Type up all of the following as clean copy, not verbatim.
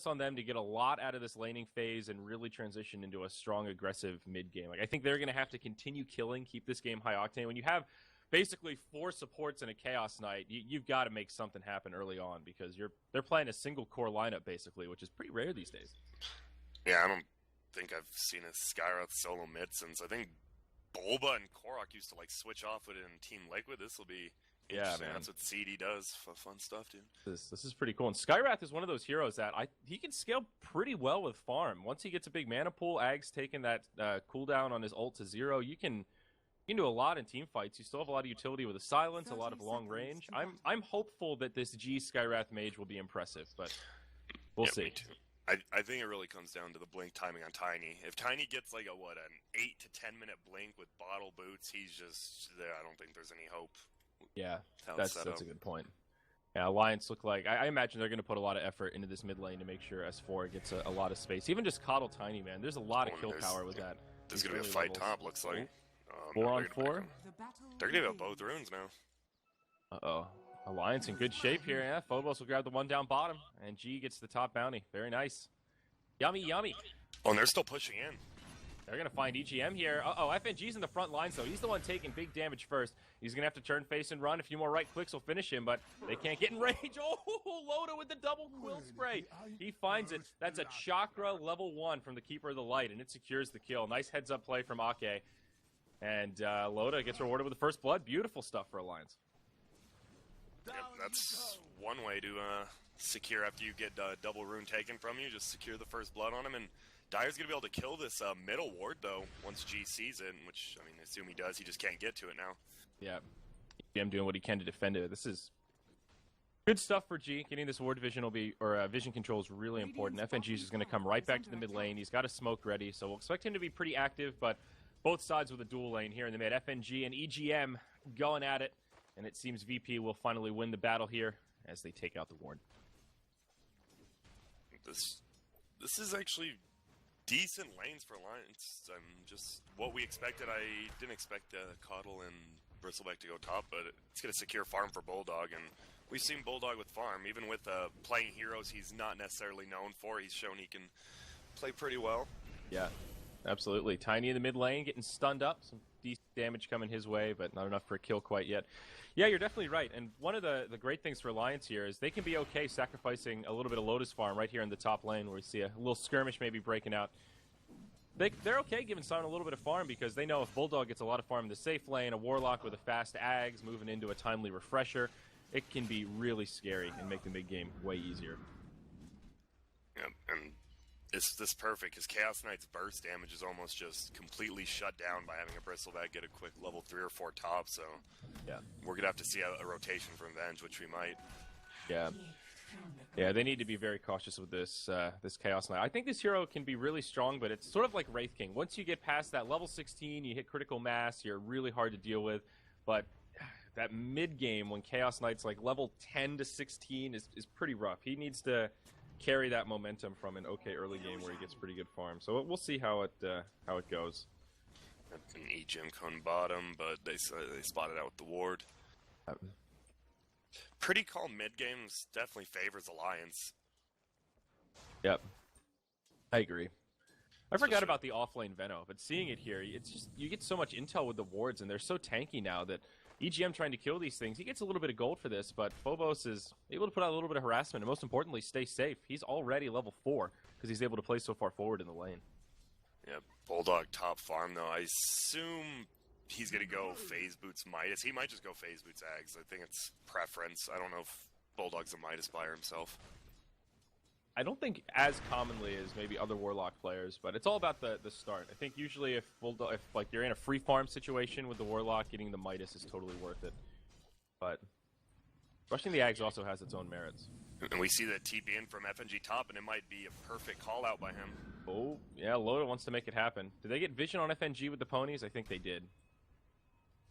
On them to get a lot out of this laning phase and really transition into a strong, aggressive mid game. Like I think they're going to have to continue killing, keep this game high octane. When you have basically 4 supports and a Chaos Knight, you've got to make something happen early on because they're playing a single core lineup basically, which is pretty rare these days. Yeah, I don't think I've seen a Skyrath solo mid since I think Bulba and Korok used to like switch off with it in Team Liquid. This will be. Yeah, man. That's what CD does. Fun stuff, dude. This is pretty cool. And Skyrath is one of those heroes that he can scale pretty well with farm. Once he gets a big mana pool, Ag's taking that cooldown on his ult to 0. You can do a lot in team fights. You still have a lot of utility with a silence, a lot of long range. I'm hopeful that this G Skyrath mage will be impressive, but we'll see. Me too. I think it really comes down to the blink timing on Tiny. If Tiny gets like an 8 to 10 minute blink with bottle boots, he's just there. I don't think there's any hope. Yeah, that's a good point. Yeah, Alliance look like I imagine they're going to put a lot of effort into this mid lane to make sure S4 gets a lot of space. Even just coddle Tiny, man. There's a lot of kill power with that. There's going to be a fight top, looks like. 4 on 4. They're going to have both runes now. Uh-oh. Alliance in good shape here. Yeah, Phobos will grab the one down bottom, and G gets the top bounty. Very nice. Yummy, yummy. Oh, and they're still pushing in. They're going to find EGM here. Uh-oh, FNG's in the front line, so he's the one taking big damage first. He's going to have to turn face and run. A few more right clicks will finish him, but they can't get in range. Oh, Loda with the double quill spray. He finds it. That's a chakra level 1 from the Keeper of the Light, and it secures the kill. Nice heads-up play from Ake. And Loda gets rewarded with the first blood. Beautiful stuff for Alliance. Yep, that's one way to secure after you get double rune taken from you. Just secure the first blood on him, and Dyer's going to be able to kill this middle ward, though, once G sees it, which, I mean, I assume he does. He just can't get to it now. Yeah. I'm doing what he can to defend it. This is good stuff for G. Getting this ward vision vision control is really important. FNG is just going to come right back to the mid lane. He's got a smoke ready, so we'll expect him to be pretty active, but both sides with a dual lane here in the mid. FNG and EGM going at it, and it seems VP will finally win the battle here as they take out the ward. This is actually decent lanes for Alliance. Just what we expected. I didn't expect Coddle and Bristleback to go top, but it's going to secure farm for Bulldog, and we've seen Bulldog with farm. Even with playing heroes he's not necessarily known for, he's shown he can play pretty well. Yeah, absolutely. Tiny in the mid lane, getting stunned up. Some decent damage coming his way, but not enough for a kill quite yet. Yeah, you're definitely right. And one of the great things for Alliance here is they can be okay sacrificing a little bit of Lotus farm right here in the top lane where we see a little skirmish maybe breaking out. They're okay giving Simon a little bit of farm because they know if Bulldog gets a lot of farm in the safe lane, a Warlock with a fast Ags moving into a timely refresher, it can be really scary and make the mid-game way easier. Yeah, and this perfect because Chaos Knight's burst damage is almost just completely shut down by having a Bristleback get a quick level 3 or 4 top, so yeah, we're going to have to see a rotation from Venge, which we might. Yeah. Yeah, they need to be very cautious with this this Chaos Knight. I think this hero can be really strong, but it's sort of like Wraith King. Once you get past that level 16, you hit critical mass, you're really hard to deal with. But that mid-game, when Chaos Knight's like level 10 to 16, is pretty rough. He needs to carry that momentum from an okay early game where he gets pretty good farm. So we'll see how it goes. That's an EGM cone bottom, but they spotted out with the ward. Pretty calm mid games definitely favors Alliance. Yep, I agree. I forgot about the offlane Veno, but seeing it here, it's just you get so much intel with the wards, and they're so tanky now that EGM trying to kill these things, he gets a little bit of gold for this, but Phobos is able to put out a little bit of harassment, and most importantly, stay safe. He's already level 4 because he's able to play so far forward in the lane. Yeah, Bulldog top farm though. I assume he's going to go Phase Boots Midas. He might just go Phase Boots Ags. I think it's preference. I don't know if Bulldog's a Midas buyer himself. I don't think as commonly as maybe other Warlock players, but it's all about the start. I think usually if like you're in a free farm situation with the Warlock, getting the Midas is totally worth it. But rushing the Ags also has its own merits. And we see that TP in from FNG top, and it might be a perfect call out by him. Oh, yeah, Loda wants to make it happen. Did they get vision on FNG with the ponies? I think they did.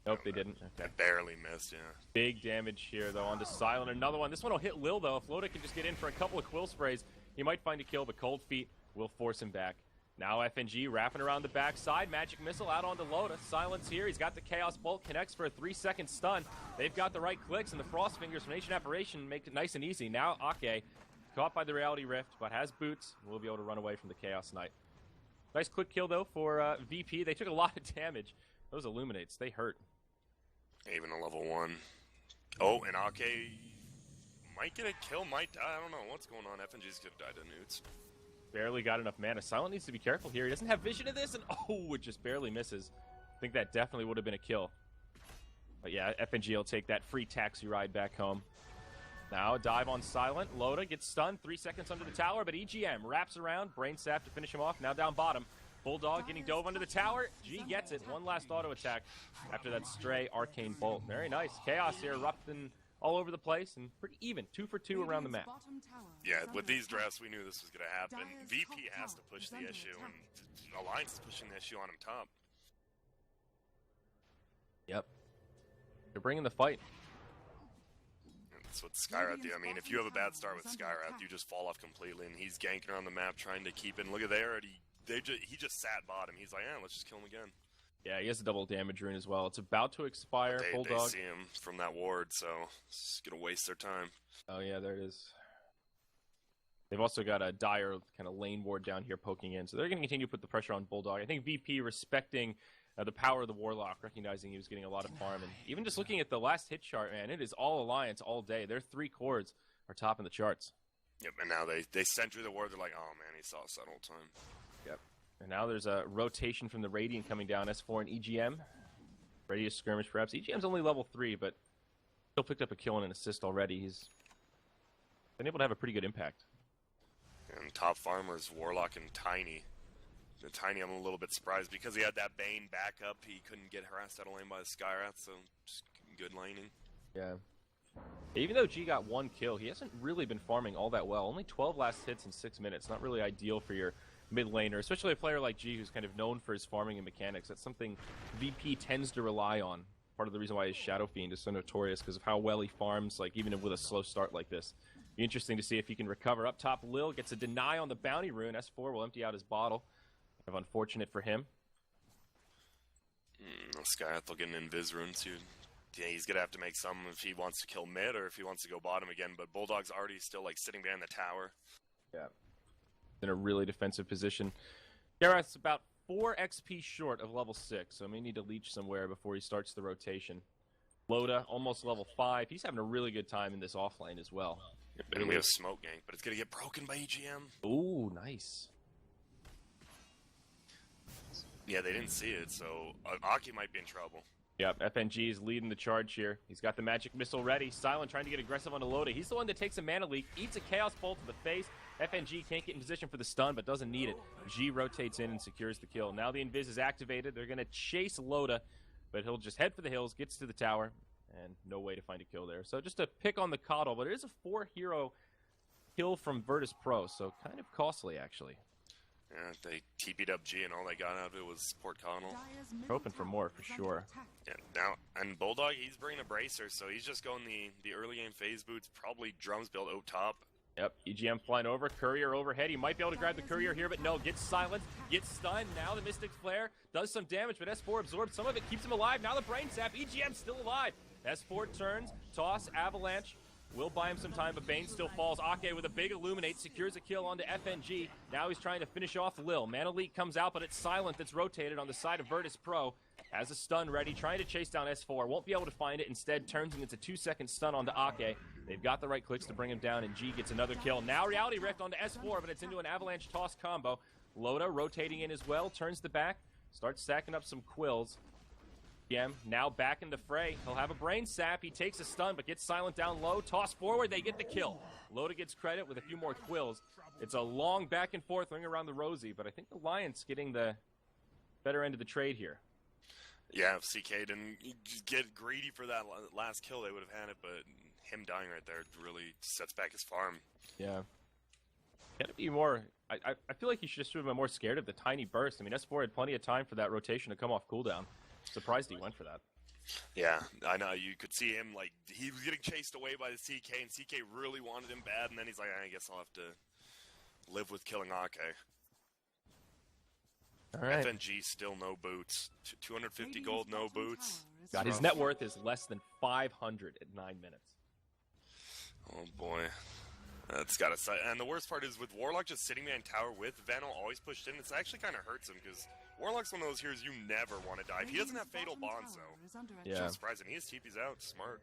Nope, they didn't. Okay. Barely missed, yeah. Big damage here, though, onto Silent. Another one. This one will hit Lil, though. If Loda can just get in for a couple of quill sprays, he might find a kill, but Cold Feet will force him back. Now FNG wrapping around the backside. Magic Missile out onto Loda. Silence here. He's got the Chaos Bolt. Connects for a 3-second stun. They've got the right clicks, and the Frost Fingers from Ancient Apparition make it nice and easy. Now Ake caught by the Reality Rift, but has boots and will be able to run away from the Chaos Knight. Nice quick kill, though, for VP. They took a lot of damage. Those Illuminates, they hurt. Even a level 1. Oh, and Ake might get a kill, might die. I don't know what's going on. FNG's could have died to Newts. Barely got enough mana. Silent needs to be careful here. He doesn't have vision of this, and oh, it just barely misses. I think that definitely would have been a kill. But yeah, FNG will take that free taxi ride back home. Now a dive on Silent. Loda gets stunned. 3 seconds under the tower, but EGM wraps around. Brain Sap to finish him off. Now down bottom. Bulldog getting dove under the tower. G gets it. One last auto attack after that stray Arcane Bolt. Very nice. Chaos here erupting all over the place and pretty even. 2 for 2 around the map. Yeah, with these drafts, we knew this was going to happen. VP has to push the issue, and Alliance is pushing the issue on him top. Yep. They're bringing the fight. And that's what Skyrath do. I mean, if you have a bad start with Skyrath, you just fall off completely, and he's ganking around the map trying to keep it. And look at there, he just sat bottom. He's like, let's just kill him again. Yeah, he has a double damage rune as well. It's about to expire. They Bulldog. see him from that ward, so it's going to waste their time. Oh, yeah, there it is. They've also got a dire kind of lane ward down here poking in, so they're going to continue to put the pressure on Bulldog. I think VP respecting the power of the Warlock, recognizing he was getting a lot of farm. And even just looking at the last hit chart, man, it is all Alliance all day. Their 3 chords are top in the charts. Yep, and now they sent through the ward. They're like, oh, man, he saw us that whole time. Yep. And now there's a rotation from the Radiant coming down. S4 and EGM. Ready to skirmish, perhaps. EGM's only level 3, but still picked up a kill and an assist already. He's been able to have a pretty good impact. And top farmers, Warlock and Tiny. The Tiny, I'm a little bit surprised because he had that Bane backup. He couldn't get harassed out of lane by the Skyrath, so just good laning. Yeah. Even though G got 1 kill, he hasn't really been farming all that well. Only 12 last hits in 6 minutes. Not really ideal for your mid laner, especially a player like G who's kind of known for his farming and mechanics. That's something VP tends to rely on. Part of the reason why his Shadow Fiend is so notorious because of how well he farms, like even with a slow start like this. Be interesting to see if he can recover. Up top, Lil gets a deny on the bounty rune. S4 will empty out his bottle. Kind of unfortunate for him. Skyrath will get an Invis rune soon. Yeah, he's going to have to make some if he wants to kill mid or if he wants to go bottom again, but Bulldog's already still like sitting behind the tower. Yeah. In a really defensive position. Gareth's about 4 XP short of level 6, so may need to leech somewhere before he starts the rotation. Loda, almost level 5. He's having a really good time in this offlane as well. And we have Smoke Gank, but it's going to get broken by EGM. Ooh, nice. Yeah, they didn't see it, so Aki might be in trouble. Yep, FNG is leading the charge here. He's got the magic missile ready. Silent trying to get aggressive on the Loda. He's the one that takes a mana leak, eats a Chaos Bolt to the face. FNG can't get in position for the stun, but doesn't need it. G rotates in and secures the kill. Now the Invis is activated. They're going to chase Loda, but he'll just head for the hills, gets to the tower, and no way to find a kill there. So just a pick on the Coddle, but it is a 4-hero kill from Virtus Pro, so kind of costly, actually. Yeah, they TP'd up G, and all they got out of it was support Coddle. Hoping for more, for sure. Yeah, now, and Bulldog, he's bringing a Bracer, so he's just going the early game phase boots, probably drums built out top. Yep, EGM flying over, Courier overhead. He might be able to grab the Courier here, but no, gets silent, gets stunned. Now the Mystic Flare does some damage, but S4 absorbs some of it, keeps him alive. Now the Brain Sap, EGM still alive. S4 turns, toss, Avalanche. Will buy him some time, but Bane still falls. Ake with a big Illuminate, secures a kill onto FNG. Now he's trying to finish off Lil. Mana Leak comes out, but it's Silent that's rotated on the side of Virtus Pro. Has a stun ready, trying to chase down S4. Won't be able to find it. Instead, turns and gets a 2-second stun onto Ake. They've got the right clicks to bring him down, and G gets another kill. Now Reality Rift onto S4, but it's into an Avalanche toss combo. Loda rotating in as well, turns the back, starts stacking up some quills. Now back in the fray. He'll have a Brain Sap. He takes a stun, but gets Silent down low. Toss forward. They get the kill. Loda gets credit with a few more quills. It's a long back and forth ring around the Rosie, but I think the Lions getting the better end of the trade here. Yeah, if CK didn't get greedy for that last kill, they would have had it, but him dying right there really sets back his farm. Yeah. Gotta be more... I feel like he should have been more scared of the tiny burst. I mean, S4 had plenty of time for that rotation to come off cooldown. Surprised he went for that. Yeah, I know. You could see him, like, he was getting chased away by the CK, and CK really wanted him bad, and then he's like, I guess I'll have to live with killing Ake. All right. FNG still no boots. 250 gold, no boots. God, his net worth is less than 500 at 9 minutes. Oh, boy. That's got to. And the worst part is with Warlock just sitting behind tower with Veno always pushed in, it's actually kind of hurts him because Warlock's one of those heroes you never want to dive. He doesn't have Fatal Bonds though. Yeah. So surprising. He has TPs out. Smart.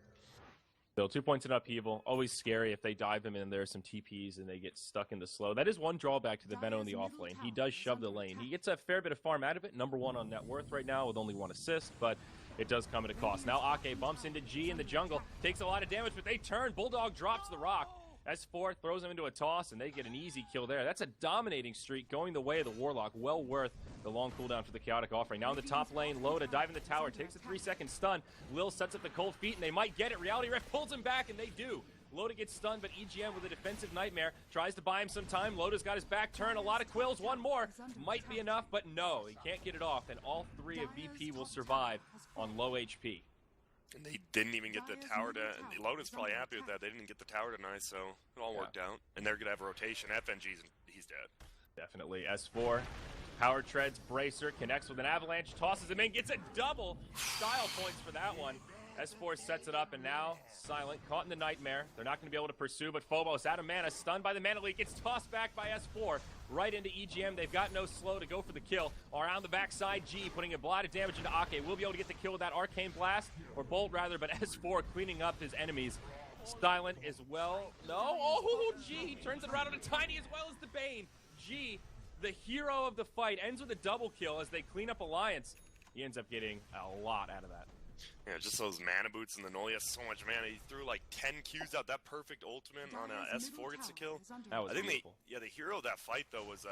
Still, 2 points in upheaval. Always scary if they dive him and there are some TPs and they get stuck in the slow. That is one drawback to the Veno in the off lane. He does shove the lane. He gets a fair bit of farm out of it. Number 1 on net worth right now with only 1 assist, but it does come at a cost. Now Ake bumps into G in the jungle. Takes a lot of damage, but they turn. Bulldog drops the rock. S4 throws him into a toss, and they get an easy kill there. That's a dominating streak going the way of the Warlock. Well worth the long cooldown for the Chaotic Offering. Now in the top lane, Loda diving the tower, takes a 3-second stun. Lil sets up the cold feet, and they might get it. Reality Rift pulls him back, and they do. Loda gets stunned, but EGM with a defensive nightmare tries to buy him some time. Loda's got his back turn, a lot of quills, one more. Might be enough, but no, he can't get it off, and all 3 of VP will survive on low HP. And they didn't even get the tower to... Loda's probably happy with that. They didn't get the tower tonight, so it all worked out. And they're going to have a rotation. FNG's he's dead. Definitely. S4, power treads, Bracer, connects with an avalanche, tosses him in, gets a double. Style points for that one. S4 sets it up, and now Silent, caught in the nightmare. They're not going to be able to pursue, but Phobos out of mana, stunned by the mana leak, gets tossed back by S4, right into EGM. They've got no slow to go for the kill. Around the backside, G putting a lot of damage into Ake. Will be able to get the kill with that Arcane Blast, or Bolt rather, but S4 cleaning up his enemies. Silent as well. No, oh, G, he turns it around on a Tiny as well as the Bane. G, the hero of the fight, ends with a double kill as they clean up Alliance. He ends up getting a lot out of that. Yeah, just those mana boots and the Null. He has so much mana. He threw like 10 Qs out. That perfect ultimate on S4 gets a kill. That was beautiful. The hero of that fight though was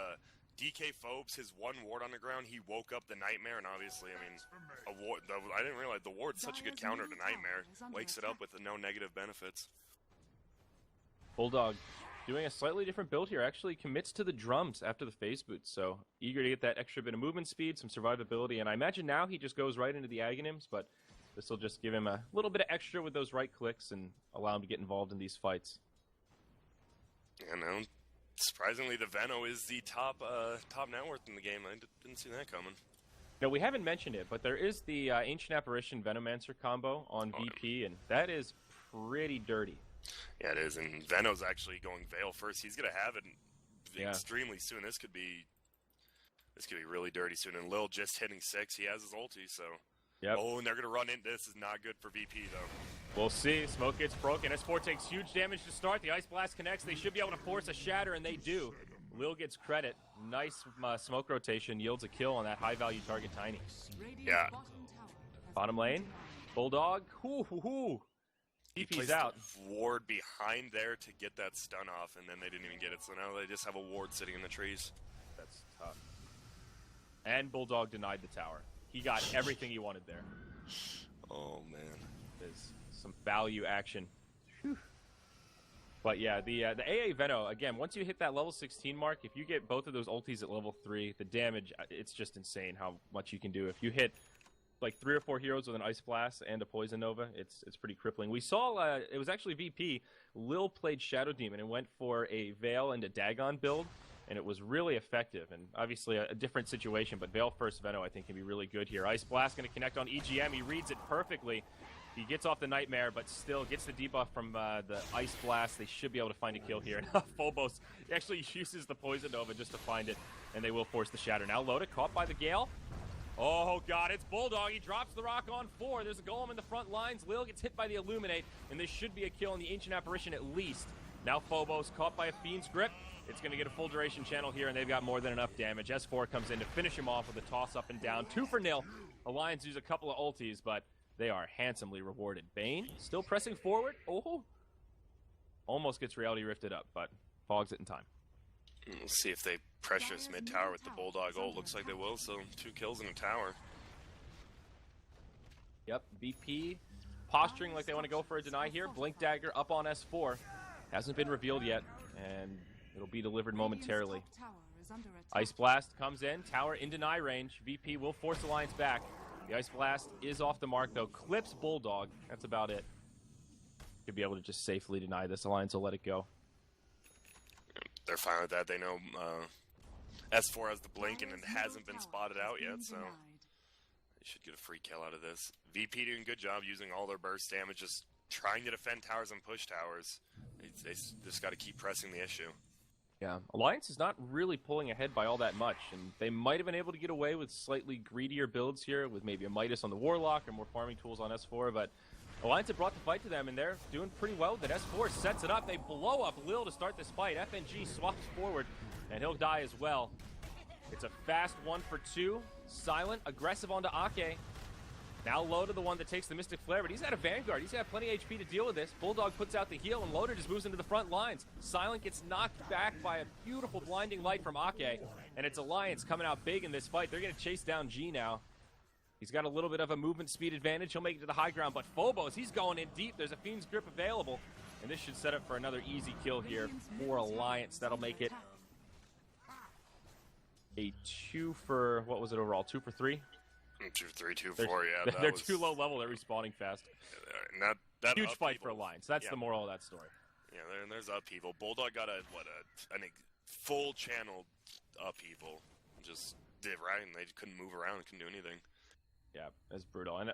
DK Phobes. His one ward on the ground. He woke up the Nightmare, and obviously, I mean, I didn't realize the ward's such a good counter to Nightmare. Wakes it up with no negative benefits. Bulldog doing a slightly different build here. Actually commits to the drums after the phase boots. So eager to get that extra bit of movement speed, some survivability, and I imagine now he just goes right into the Aghanims, but this will just give him a little bit of extra with those right clicks and allow him to get involved in these fights. Yeah, no. Surprisingly, the Veno is the top net worth in the game. I didn't see that coming. No, we haven't mentioned it, but there is the Ancient Apparition Venomancer combo on VP, and that is pretty dirty. Yeah, it is, and Veno's actually going Veil first. He's going to have it extremely soon. This could be really dirty soon. And Lil just hitting 6. He has his ulti, so... Yep. Oh, and they're going to run in. This is not good for VP, though. We'll see. Smoke gets broken. S4 takes huge damage to start. The Ice Blast connects. They should be able to force a shatter, and they do. Lil gets credit. Nice smoke rotation. Yields a kill on that high-value target, Tiny. Yeah. Bottom lane. Bulldog. Hoo-hoo-hoo. VP's out. Ward behind there to get that stun off, and then they didn't even get it. So now they just have a ward sitting in the trees. That's tough. And Bulldog denied the tower. He got everything he wanted there. Oh, man. There's some value action. Whew. But yeah, the AA Veno, again, once you hit that level 16 mark, if you get both of those ultis at level 3, the damage, it's just insane how much you can do. If you hit like 3 or 4 heroes with an Ice Blast and a Poison Nova, it's pretty crippling. We saw, it was actually VP, Lil played Shadow Demon and went for a Veil and a Dagon build, and it was really effective, and obviously a different situation, but Veil first Veno I think can be really good here. Ice Blast going to connect on EGM, he reads it perfectly. He gets off the Nightmare, but still gets the debuff from the Ice Blast. They should be able to find a kill here. Now Phobos actually uses the Poison Nova just to find it, and they will force the Shatter. Now Loda caught by the Gale. Oh god, it's Bulldog. He drops the rock on 4. There's a Golem in the front lines. Lil gets hit by the Illuminate, and this should be a kill in the Ancient Apparition at least. Now Phobos caught by a Fiend's Grip. It's going to get a full duration channel here, and they've got more than enough damage. S4 comes in to finish him off with a toss up and down. 2-0. Alliance use a couple of ultis, but they are handsomely rewarded. Bane still pressing forward. Oh, almost gets Reality Rifted up, but fogs it in time. We'll see if they pressure this mid tower with the Bulldog ult. Looks like they will, so 2 kills in a tower. Yep, BP posturing like they want to go for a deny here. Blink Dagger up on S4. Hasn't been revealed yet, and it'll be delivered momentarily. Ice Blast comes in. Tower in deny range. VP will force Alliance back. The Ice Blast is off the mark, though. Clips Bulldog. That's about it. Could be able to just safely deny this. Alliance will let it go. They're fine with that. They know S4 has the blink and it hasn't been spotted out yet, so they should get a free kill out of this. VP doing a good job using all their burst damage, just trying to defend towers and push towers. They just got to keep pressing the issue. Yeah, Alliance is not really pulling ahead by all that much, and they might have been able to get away with slightly greedier builds here, with maybe a Midas on the Warlock or more farming tools on S4, but Alliance have brought the fight to them, and they're doing pretty well with it. S4 sets it up. They blow up Lil to start this fight. FNG swaps forward, and he'll die as well. It's a fast 1 for 2. Silent, aggressive onto Ake. Now Loda, the one that takes the Mystic Flare, but he's got a Vanguard. He's got plenty of HP to deal with this. Bulldog puts out the heal, and Loda just moves into the front lines. Silent gets knocked back by a beautiful blinding light from Ake, and it's Alliance coming out big in this fight. They're going to chase down G now. He's got a little bit of a movement speed advantage. He'll make it to the high ground, but Phobos, he's going in deep. There's a Fiend's Grip available, and this should set up for another easy kill here for Alliance. That'll make it a 2 for, what was it overall, 2 for 3? 2 for 3, 2 for 4, yeah. They're too low level. They're respawning fast. And that huge fight for Alliance. That's the moral of that story. Yeah, there's upheaval. Bulldog got a full channel upheaval. Just did right, and they couldn't move around, couldn't do anything. Yeah, that's brutal. And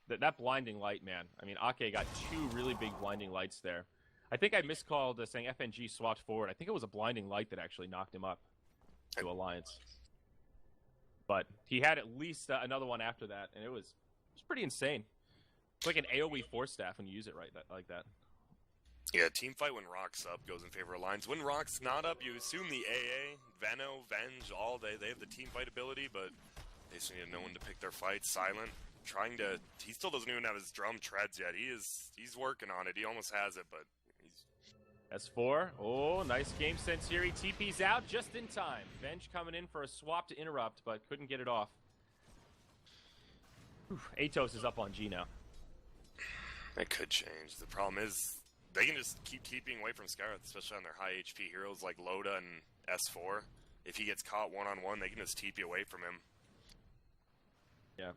that blinding light, man. I mean, Ake got 2 really big blinding lights there. I think I miscalled saying FNG swapped forward. I think it was a blinding light that actually knocked him up to Alliance. But he had at least another one after that, and it was pretty insane. It's like an AoE force staff when you use it like that. Yeah, team fight when Rock's up goes in favor of Alliance. When Rock's not up, you assume the AA, Veno, Venge, all they have the team fight ability, but they just need to know when to pick their fights. Silent, he still doesn't even have his drum treads yet. He's working on it. He almost has it, but S4, oh, nice game sense here. He TP's out just in time. Venge coming in for a swap to interrupt, but couldn't get it off. Atos is up on G now. It could change. The problem is they can just keep TPing away from Skyrath, especially on their high HP heroes like Loda and S4. If he gets caught one-on-one, they can just TP away from him. Yeah.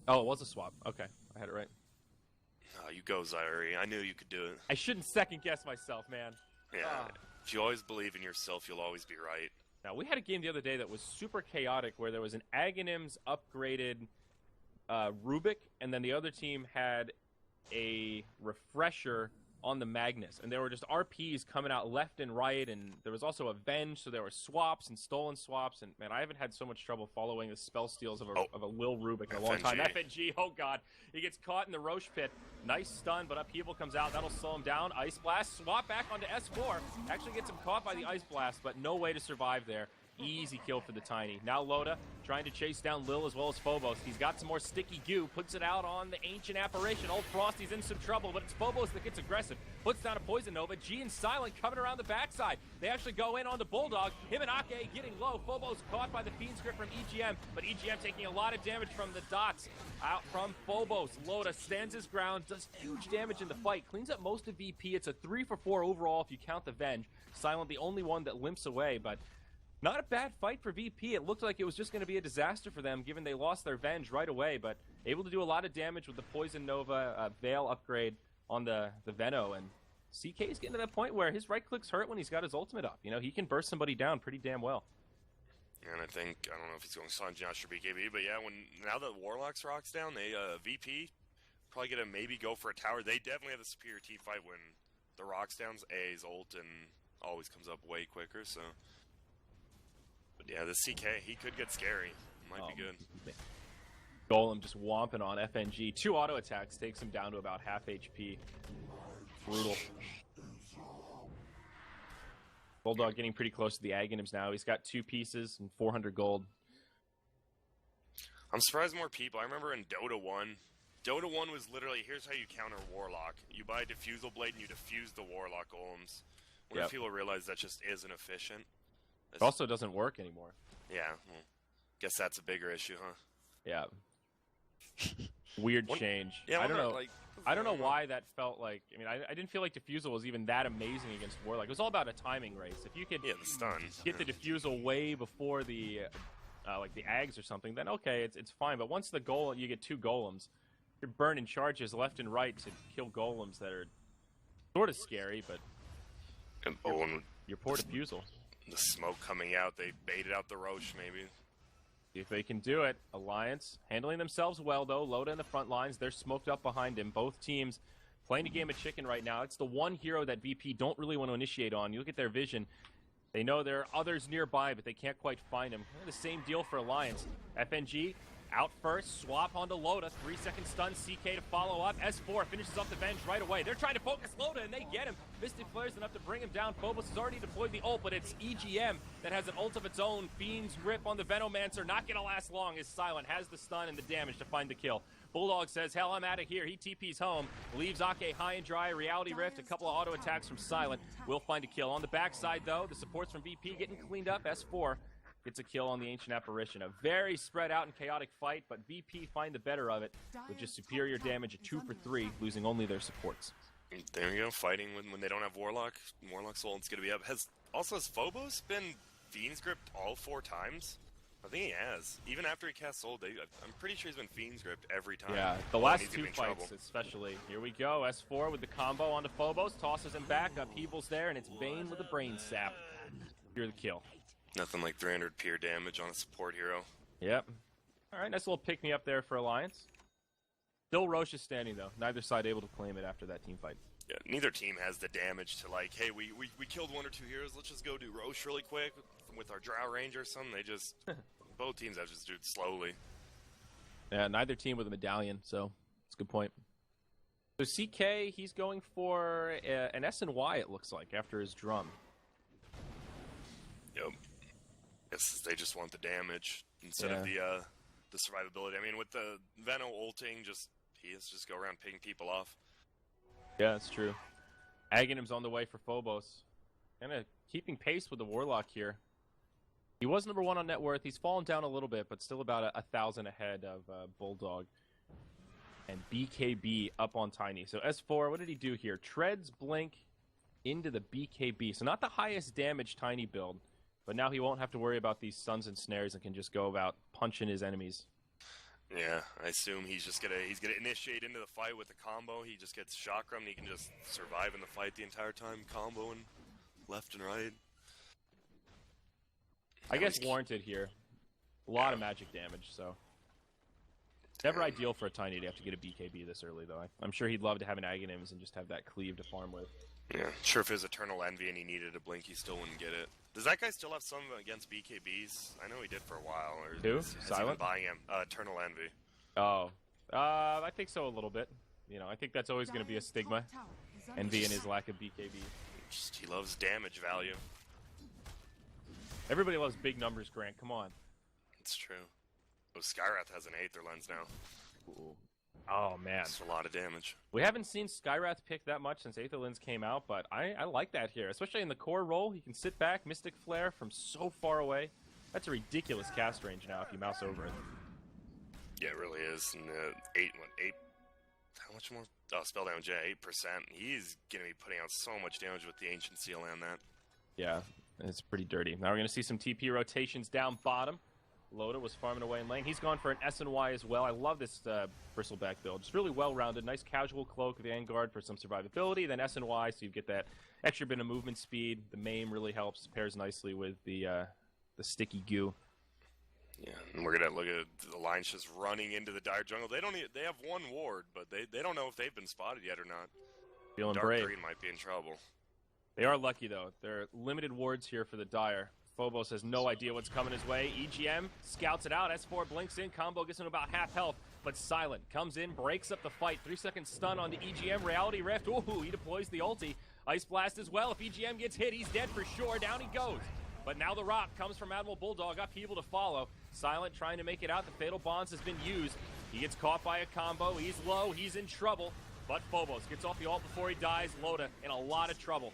Oh, it was a swap. Okay, I had it right. Oh, you go, Zyri. I knew you could do it. I shouldn't second-guess myself, man. Yeah. If you always believe in yourself, you'll always be right. Now, we had a game the other day that was super chaotic where there was an Aghanims upgraded Rubik, and then the other team had a Refresher on the Magnus. And there were just RPs coming out left and right, and there was also Avenge, so there were swaps and stolen swaps. And, man, I haven't had so much trouble following the spell steals of a Lil Rubik in a long time. FNG, oh, God. He gets caught in the Roche pit. Nice stun, but upheaval comes out. That'll slow him down. Ice Blast, swap back onto S4. Actually gets him caught by the Ice Blast, but no way to survive there. Easy kill for the Tiny. Now Loda trying to chase down Lil as well as Phobos. He's got some more sticky goo. Puts it out on the Ancient Apparition. Old Frosty's in some trouble, but it's Phobos that gets aggressive. Puts down a Poison Nova. G and Silent coming around the backside. They actually go in on the Bulldog. Him and Ake getting low. Phobos caught by the Fiend's Grip from EGM, but EGM taking a lot of damage from the dots out from Phobos. Loda stands his ground, does huge damage in the fight. Cleans up most of VP. It's a 3 for 4 overall if you count the Venge. Silent the only one that limps away, but not a bad fight for VP. It looked like it was just going to be a disaster for them, given they lost their Venge right away, but able to do a lot of damage with the Poison Nova Veil upgrade on the Veno, and CK is getting to that point where his right clicks hurt when he's got his ultimate up. You know, he can burst somebody down pretty damn well. And I don't know if he's going Sanji or BKB, but yeah, now that Warlock's rocks down, they VP probably gonna maybe go for a tower. They definitely have the superior team fight when the rocks down's A's ult and always comes up way quicker, so. But yeah, the CK, he could get scary. Might be good. Golem just whomping on FNG. 2 auto attacks takes him down to about half HP. Brutal. Bulldog getting pretty close to the Aghanims now. He's got 2 pieces and 400 gold. I'm surprised more people. I remember in Dota 1. Dota 1 was literally, here's how you counter Warlock. You buy a Diffusal Blade and you diffuse the Warlock golems. When people realize that just isn't efficient. It also doesn't work anymore. Yeah, well, guess that's a bigger issue, huh? Yeah. Weird change. Yeah, I don't know. I don't know why that felt like. I mean, I didn't feel like Diffusal was even that amazing against Warlock. It was all about a timing race. If you could the stun. Get the Diffusal way before the like the Ags or something, then okay, it's fine. But once the golem, you get 2 golems, you're burning charges left and right to kill golems that are sort of scary, but your poor Diffusal. The smoke coming out, they baited out the Roche, maybe. See if they can do it. Alliance handling themselves well, though. Loda in the front lines. They're smoked up behind him. Both teams playing a game of chicken right now. It's the one hero that VP don't really want to initiate on. You look at their vision. They know there are others nearby, but they can't quite find him. The same deal for Alliance. FNG out first, swap onto Loda, 3-second stun, CK to follow up. S4 finishes off the Venge right away. They're trying to focus Loda, and they get him. Mystic Flare's enough to bring him down. Phobos has already deployed the ult, but it's EGM that has an ult of its own. Fiend's Rip on the Venomancer, not gonna last long as Silent has the stun and the damage to find the kill. Bulldog says, hell, I'm out of here. He TP's home, leaves Ake high and dry. Reality Rift, a couple of auto attacks from Silent. Will find a kill. On the backside, though, the supports from VP getting cleaned up. S4 gets a kill on the Ancient Apparition. A very spread out and chaotic fight, but VP find the better of it with just superior damage at 2 for 3, losing only their supports. There we go, fighting when they don't have Warlock. Warlock's ult's gonna be up. Has Phobos been Fiend's gripped all 4 times? I think he has. Even after he casts ult, I'm pretty sure he's been Fiend's gripped every time. Yeah, the last 2 fights especially. Here we go, S4 with the combo onto Phobos, tosses him back, upheavals there, and it's Bane with a brain sap. Here's the kill. Nothing like 300 peer damage on a support hero. Yep. All right, nice little pick-me-up there for Alliance. Still Roche is standing, though. Neither side able to claim it after that team fight. Yeah, neither team has the damage to, like, hey, we killed 1 or 2 heroes, let's just go do Roche really quick with our Drow Ranger or something. They just, both teams have to just do it slowly. Yeah, neither team with a medallion, so it's a good point. So CK, he's going for an S&Y, it looks like, after his drum. Yep. Guess they just want the damage instead of the survivability. I mean, with the Veno ulting, he has to just go around picking people off. Yeah, that's true. Aghanim's on the way for Phobos. Kind of keeping pace with the Warlock here. He was number 1 on net worth. He's fallen down a little bit, but still about 1,000 ahead of Bulldog. And BKB up on Tiny. So S4, what did he do here? Treads Blink into the BKB. So not the highest damage Tiny build. But now he won't have to worry about these stuns and snares and can just go about punching his enemies. Yeah, I assume he's gonna initiate into the fight with a combo. He just gets chakram and he can just survive in the fight the entire time, comboing left and right. I guess warranted here. A lot of magic damage, so never ideal for a Tiny to have to get a BKB this early, though. I'm sure he'd love to have an Aghanims and just have that cleave to farm with. Yeah, sure if his Eternal Envy and he needed a blink, he still wouldn't get it. Does that guy still have some against BKBs? I know he did for a while. Or Who? Has he Silent? been buying him? Eternal Envy. Oh. I think so a little bit. You know, I think that's always going to be a stigma. Envy and his lack of BKB. He loves damage value. Everybody loves big numbers, Grant. Come on. It's true. Oh, Skyrath has an Aether Lens now. Ooh. Oh, man. That's a lot of damage. We haven't seen Skyrath pick that much since Aether Lens came out, but I like that here. Especially in the core role, he can sit back, Mystic Flare from so far away. That's a ridiculous cast range now if you mouse over it. Yeah, it really is. And, 8, how much more? Oh, spell damage, yeah, 8%. He's going to be putting out so much damage with the Ancient Seal and that. Yeah, it's pretty dirty. Now we're going to see some TP rotations down bottom. Loda was farming away in lane. He's gone for an S&Y as well. I love this Bristleback build. Just really well-rounded. Nice casual cloak, Vanguard for some survivability. Then S&Y, so you get that extra bit of movement speed. The maim really helps. Pairs nicely with the sticky goo. Yeah, and we're going to look at the Alliance just running into the Dire Jungle. They have 1 ward, but they don't know if they've been spotted yet or not. Feeling Dark brave. Green might be in trouble. They are lucky, though. There are limited wards here for the Dire. Phobos has no idea what's coming his way. EGM scouts it out. S4 blinks in. Combo gets him about half health. But Silent comes in, breaks up the fight. 3-second stun on the EGM. Reality Rift. Ooh, he deploys the ulti. Ice Blast as well. If EGM gets hit, he's dead for sure. Down he goes. But now the rock comes from Admiral Bulldog. Upheaval to follow. Silent trying to make it out. The Fatal Bonds has been used. He gets caught by a combo. He's low. He's in trouble. But Phobos gets off the ult before he dies. Loda in a lot of trouble.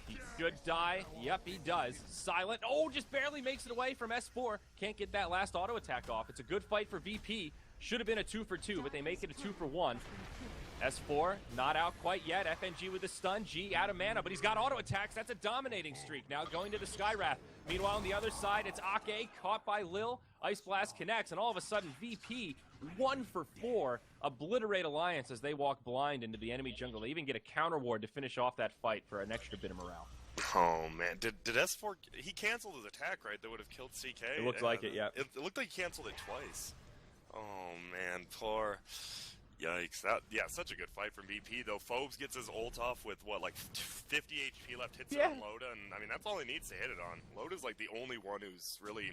He should die. Yep, he does. Silent. Oh, just barely makes it away from S4. Can't get that last auto attack off. It's a good fight for VP. Should have been a 2 for 2, but they make it a 2 for 1. S4 not out quite yet. FNG with the stun. G out of mana, but he's got auto attacks. That's a dominating streak. Now going to the Skywrath. Meanwhile, on the other side, it's Ake caught by Lil. Ice Blast connects, and all of a sudden, VP 1 for 4. Obliterate Alliance as they walk blind into the enemy jungle. They even get a counter ward to finish off that fight for an extra bit of morale. Oh man, did S4? He canceled his attack, right? That would have killed CK. It looks like it, yeah. It looked like he canceled it twice. Oh man, poor. Yikes! Such a good fight from VP though. Phobes gets his ult off with what, like 50 HP left. Hits it on Loda, and I mean that's all he needs to hit it on. Loda's like the only one who's really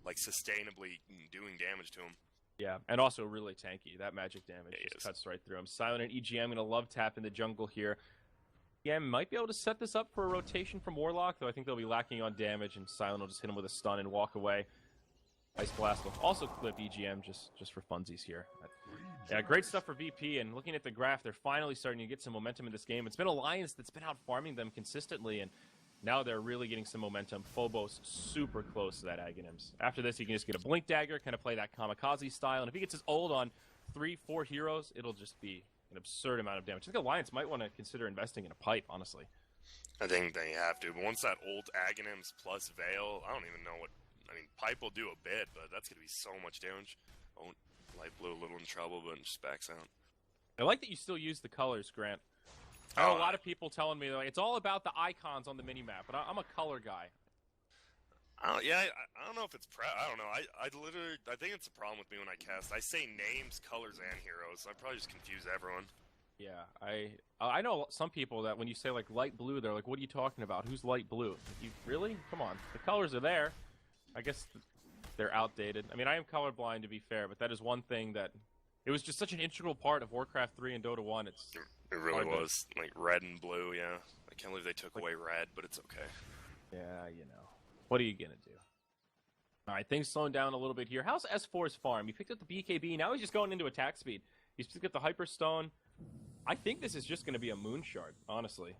like sustainably doing damage to him. Yeah, and also really tanky. That magic damage just cuts right through him. Silent and EGM gonna love tap in the jungle here. Yeah, might be able to set this up for a rotation from Warlock, though I think they'll be lacking on damage, and Silent will just hit him with a stun and walk away. Ice Blast will also clip EGM just for funsies here. Yeah, great stuff for VP, and looking at the graph, they're finally starting to get some momentum in this game. It's been Alliance that's been out farming them consistently, and now they're really getting some momentum. Phobos super close to that Aghanims. After this, he can just get a Blink Dagger, kind of play that Kamikaze style, and if he gets his ult on 3-4 heroes, it'll just be an absurd amount of damage. I think Alliance might want to consider investing in a pipe, honestly. I think they have to, but once that ult Aghanims plus Veil, I don't even know what... I mean, pipe will do a bit, but that's going to be so much damage. Oh, Light Blue a little in trouble, but just backs out. I like that you still use the colors, Grant. I know a lot of people telling me like, it's all about the icons on the minimap, but I'm a color guy. I don't know if it's I don't know. I think it's a problem with me when I cast. I say names, colors, and heroes. I probably just confuse everyone. Yeah, I know some people that when you say like light blue, they're like, "What are you talking about? Who's light blue?" You really? Come on, the colors are there. I guess they're outdated. I mean, I am colorblind to be fair, but that is one thing that it was just such an integral part of Warcraft 3 and Dota 1. It really was like red and blue. Yeah, I can't believe they took away red, but it's okay. Yeah, you know. What are you going to do? All right, things slowing down a little bit here. How's S4's farm? He picked up the BKB. Now he's just going into attack speed. He's picked up the Hyperstone. I think this is just going to be a Moon Shard, honestly.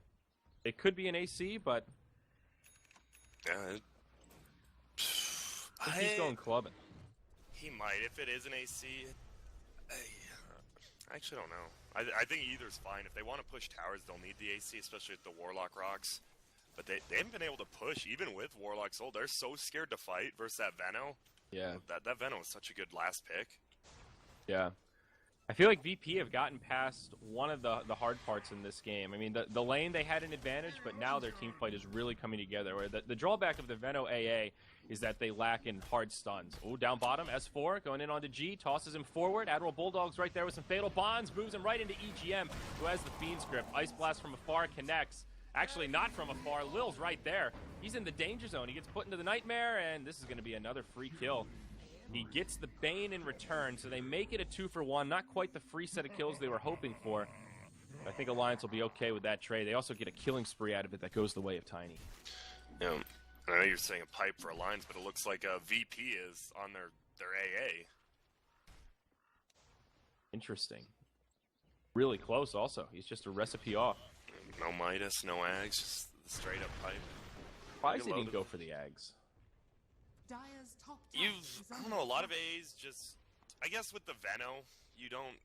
It could be an AC, but... Yeah, I think he's going clubbing. He might. If it is an AC... I actually don't know. I think either's fine. If they want to push towers, they'll need the AC, especially with the Warlock rocks. But they haven't been able to push, even with Warlock's ult. They're so scared to fight versus that Veno. Yeah. That Veno was such a good last pick. Yeah. I feel like VP have gotten past one of the hard parts in this game. I mean, the lane, they had an advantage, but now their team fight is really coming together. Where the drawback of the Veno AA is that they lack in hard stuns. Oh, down bottom, S4 going in onto G, tosses him forward. Admiral Bulldog's right there with some Fatal Bonds, moves him right into EGM, who has the Fiend script. Ice Blast from afar connects. Actually, not from afar. Lil's right there. He's in the danger zone. He gets put into the Nightmare, and this is going to be another free kill. He gets the Bane in return, so they make it a 2-for-1. Not quite the free set of kills they were hoping for. I think Alliance will be okay with that trade. They also get a killing spree out of it that goes the way of Tiny. Yeah, I know you're saying a pipe for Alliance, but it looks like a VP is on their AA. Interesting. Really close also. He's just a recipe off. No Midas, no Ags, just straight up pipe. Surprised they didn't go for the Ags. I don't know, a lot of A's just, I guess with the Veno, you don't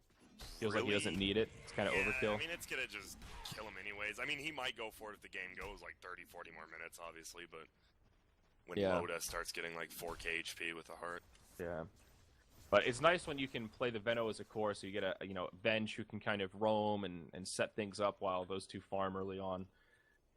feels like he doesn't need it. It's kind of overkill. I mean, it's going to just kill him anyways. I mean, he might go for it if the game goes like 30, 40 more minutes, obviously, but when Loda starts getting like 4k HP with a heart. Yeah. But it's nice when you can play the Veno as a core, so you get a bench who can kind of roam and set things up while those two farm early on.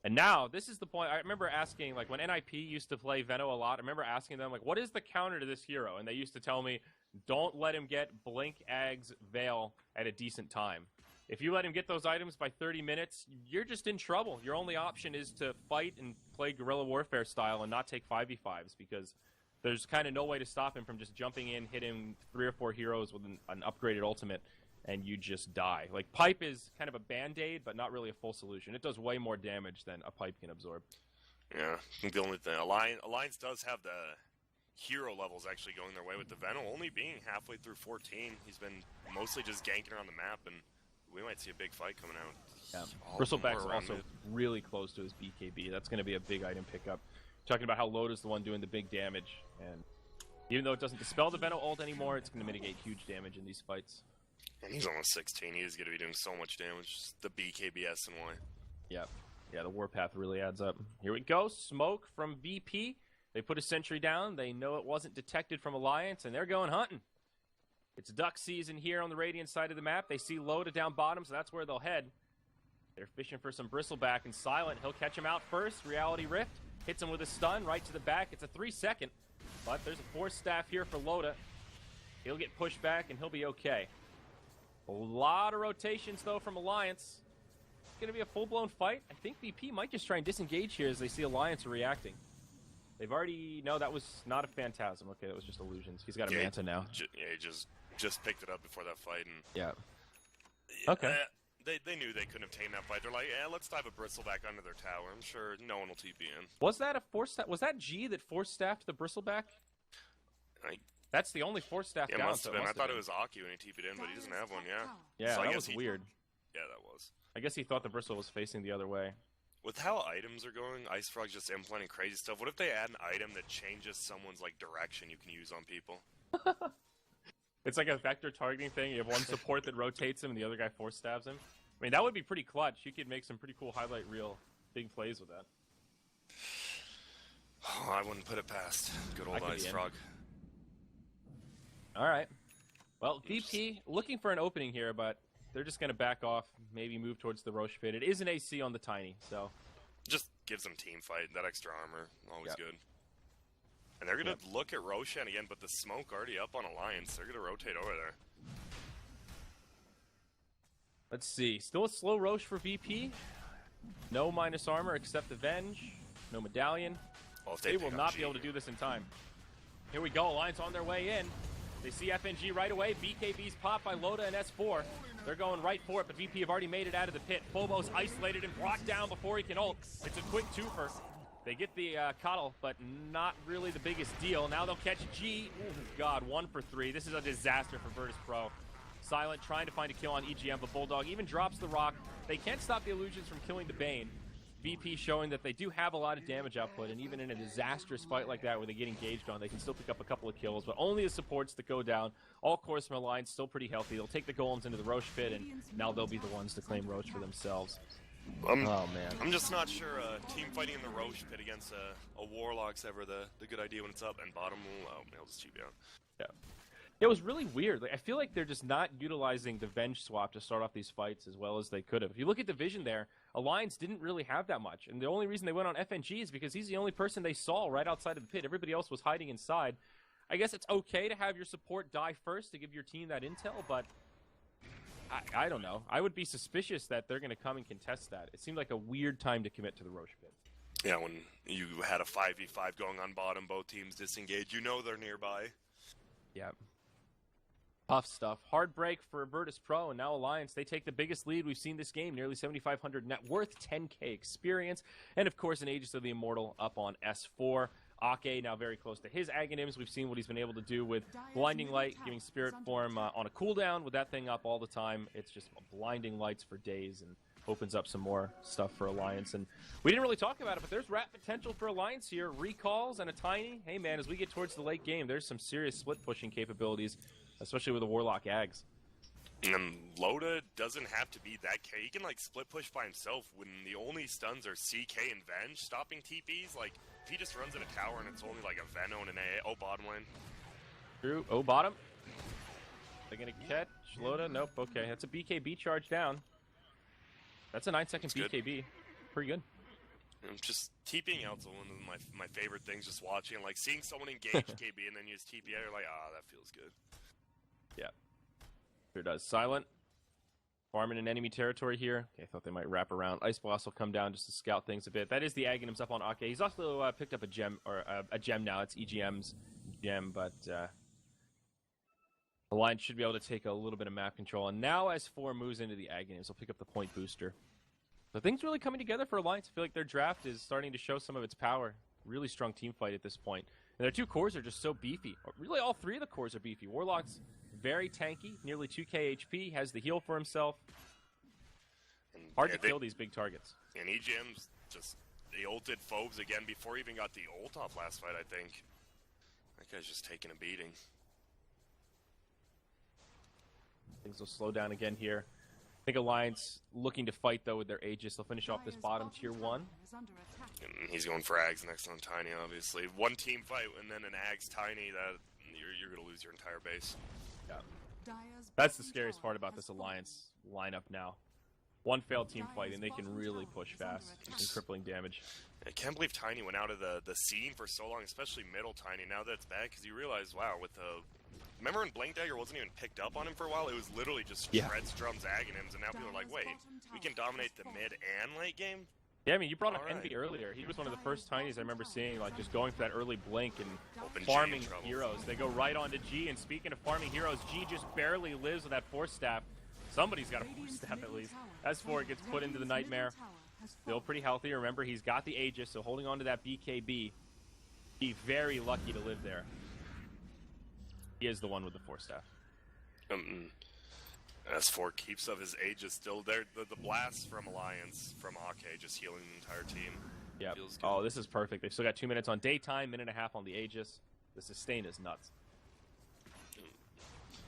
And now, this is the point. I remember asking, like, when NIP used to play Veno a lot, I remember asking them, like, what is the counter to this hero? And they used to tell me, don't let him get Blink, Ags, Veil at a decent time. If you let him get those items by 30 minutes, you're just in trouble. Your only option is to fight and play guerrilla warfare style and not take 5v5s, because there's kind of no way to stop him from just jumping in, hitting 3 or 4 heroes with an upgraded ultimate, and you just die. Like, Pipe is kind of a band-aid, but not really a full solution. It does way more damage than a Pipe can absorb. Yeah, I think the only thing, Alliance does have the hero levels actually going their way with the Veno only being halfway through 14. He's been mostly just ganking around the map, and we might see a big fight coming out. Yeah, Bristleback's also really close to his BKB. That's going to be a big item pickup. Talking about how Loda's the one doing the big damage, and even though it doesn't dispel the Veno ult anymore, it's going to mitigate huge damage in these fights. And he's almost 16. He is going to be doing so much damage. The BKBS and Y. Yeah, the Warpath really adds up. Here we go. Smoke from VP. They put a sentry down. They know it wasn't detected from Alliance, and they're going hunting. It's duck season here on the Radiant side of the map. They see Loda down bottom, so that's where they'll head. They're fishing for some bristleback, and Silent, he'll catch him out first. Reality Rift hits him with a stun right to the back. It's a 3-second, but there's a force staff here for Loda. He'll get pushed back, and he'll be okay. A lot of rotations, though, from Alliance. It's going to be a full-blown fight. I think VP might just try and disengage here as they see Alliance reacting. They've already... No, that was not a Phantasm. Okay, that was just illusions. He's got a Manta now. He just picked it up before that fight. And yeah. Okay. They knew they couldn't obtain that fight. They're like, yeah, let's dive a bristleback under their tower. I'm sure no one will TP in. Was that a force staff? Was that G that force staffed the bristleback? That's the only force staff down. It must have been. I thought it was Aki when he TP'd in, but he doesn't have one, yeah. Yeah, so that was weird. Yeah, that was. I guess he thought the bristle was facing the other way. With how items are going, Ice Frog's just implementing crazy stuff. What if they add an item that changes someone's like direction you can use on people? It's like a vector targeting thing. You have one support that rotates him and the other guy force stabs him. I mean, that would be pretty clutch. You could make some pretty cool highlight reel big plays with that. Oh, I wouldn't put it past good old Ice Frog. All right. Well, VP looking for an opening here, but they're just going to back off, maybe move towards the Roche pit. It is an AC on the Tiny, so... Just gives them team fight. That extra armor, always good. And they're going to look at Roshan again, but the smoke already up on Alliance. They're going to rotate over there. Let's see. Still a slow Roche for VP. No minus armor except the Venge. No medallion. Well, they will not be able to do this in time. Here we go. Alliance on their way in. They see FNG right away. BKB's popped by Loda and S4. They're going right for it, but VP have already made it out of the pit. Phobos isolated and brought down before he can ult. It's a quick twofer. They get the Coddle, but not really the biggest deal. Now they'll catch G. Oh, God, 1 for 3. This is a disaster for Virtus Pro. Silent trying to find a kill on EGM, but Bulldog even drops the rock. They can't stop the illusions from killing the Bane. VP showing that they do have a lot of damage output, and even in a disastrous fight like that where they get engaged on, they can still pick up a couple of kills, but only the supports that go down. All cores from Alliance still pretty healthy. They'll take the golems into the Roche pit, and now they'll be the ones to claim Roche for themselves. Oh, man. I'm just not sure team fighting in the Roche pit against a Warlock's ever the good idea when it's up, and bottom will they'll just cheap out. Yeah. It was really weird. Like, I feel like they're just not utilizing the Venge swap to start off these fights as well as they could have. If you look at the vision there, Alliance didn't really have that much. And the only reason they went on FNG is because he's the only person they saw right outside of the pit. Everybody else was hiding inside. I guess it's okay to have your support die first to give your team that intel, but I don't know. I would be suspicious that they're going to come and contest that. It seemed like a weird time to commit to the Roche pit. Yeah, when you had a 5v5 going on bottom, both teams disengage, you know they're nearby. Yeah. Tough stuff. Hard break for Virtus Pro, and now Alliance. They take the biggest lead we've seen this game, nearly 7,500 net worth, 10k experience, and of course an Aegis of the Immortal up on S4. Ake now very close to his Aghanims. We've seen what he's been able to do with Blinding Light, giving Spirit Form on a cooldown with that thing up all the time. It's just blinding lights for days and opens up some more stuff for Alliance. And we didn't really talk about it, but there's rat potential for Alliance here. Recalls and a Tiny. Hey, man, as we get towards the late game, there's some serious split-pushing capabilities, especially with the Warlock Ags. And Loda doesn't have to be that K. He can, like, split push by himself when the only stuns are CK and Venge stopping TPs. Like, if he just runs in a tower and it's only, like, a Veno and an A. Oh, bottom lane. True. Oh, bottom. They're going to catch Loda. Nope. Okay. That's a BKB charge down. That's a 9-second BKB. Good. Pretty good. Just TPing out's one of my favorite things, just watching. Like, seeing someone engage KB and then use TP, you're like, ah, that feels good. Yeah. Sure does. Silent. Farming in enemy territory here. Okay, I thought they might wrap around. Ice Blast will come down just to scout things a bit. That is the Aghanims up on Ake. He's also picked up a gem, or a gem now. It's EGM's gem, but Alliance should be able to take a little bit of map control. And now S4 moves into the Aghanims, he'll pick up the point booster. So things really coming together for Alliance. I feel like their draft is starting to show some of its power. Really strong team fight at this point. And their two cores are just so beefy. Really, all three of the cores are beefy. Warlock's very tanky, nearly 2k HP, has the heal for himself. Hard to kill these big targets. And EGM's just, they ulted Phobes again before he even got the ult off last fight, I think. That guy's just taking a beating. Things will slow down again here. I think Alliance looking to fight, though, with their Aegis. They'll finish off this bottom tier 1. And he's going for Ags next on Tiny, obviously. One team fight and then an Ags Tiny, that you're going to lose your entire base. Yeah. That's the scariest part about this Alliance lineup now. one failed team fight, and they can really push fast. Some crippling damage. I can't believe Tiny went out of the scene for so long, especially middle Tiny. Now that it's back, because you realize, wow, with the... Remember when Blink Dagger wasn't even picked up on him for a while? It was literally just shreds, drums, Aghanims, and now people are like, wait, we can dominate the mid and late game? Yeah, I mean, you brought up Envy earlier. He was one of the first Tinies I remember seeing, like, just going for that early Blink and Open farming heroes. They go right on to G, and speaking of farming heroes, G just barely lives with that Force Staff. Somebody's got a Force Staff at least. S4 gets put into the Nightmare. Still pretty healthy. Remember, he's got the Aegis, so holding on to that BKB. Be very lucky to live there. He is the one with the Force Staff. S4 keeps up his Aegis still there. The blast from Alliance, from Ake, just healing the entire team. Yeah. Oh, this is perfect. They've still got 2 minutes on daytime, minute and a half on the Aegis. The sustain is nuts.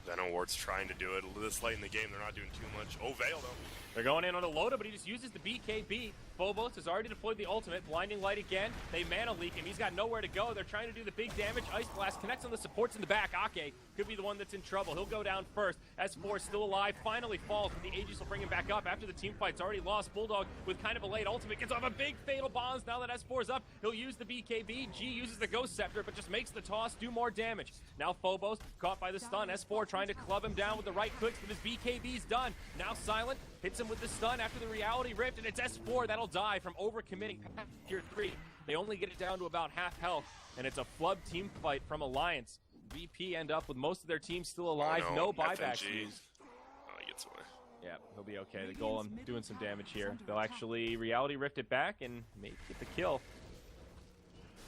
Venom Ward's trying to do it this late in the game. They're not doing too much. Oh, Veil, though. They're going in on a Loda, but he just uses the BKB. Phobos has already deployed the ultimate. Blinding Light again. They mana leak him. He's got nowhere to go. They're trying to do the big damage. Ice Blast connects on the supports in the back. Ake could be the one that's in trouble. He'll go down first. S4 is still alive. Finally falls, but the Aegis will bring him back up after the team fight's already lost. Bulldog with kind of a late ultimate gets off a big fatal bombs. Now that S4 is up, he'll use the BKB. G uses the Ghost Scepter, but just makes the toss do more damage. Now Phobos caught by the stun. S4 trying to club him down with the right clicks, but his BKB's done. Now Silent hits him with the stun after the Reality Rift, and it's S4 that'll die from overcommitting past tier 3. They only get it down to about half health, and it's a flub team fight from Alliance. VP end up with most of their team still alive, no buybacks used. Oh, he gets away. Yeah, he'll be okay. The Golem doing some damage here. They'll actually Reality Rift it back and maybe get the kill.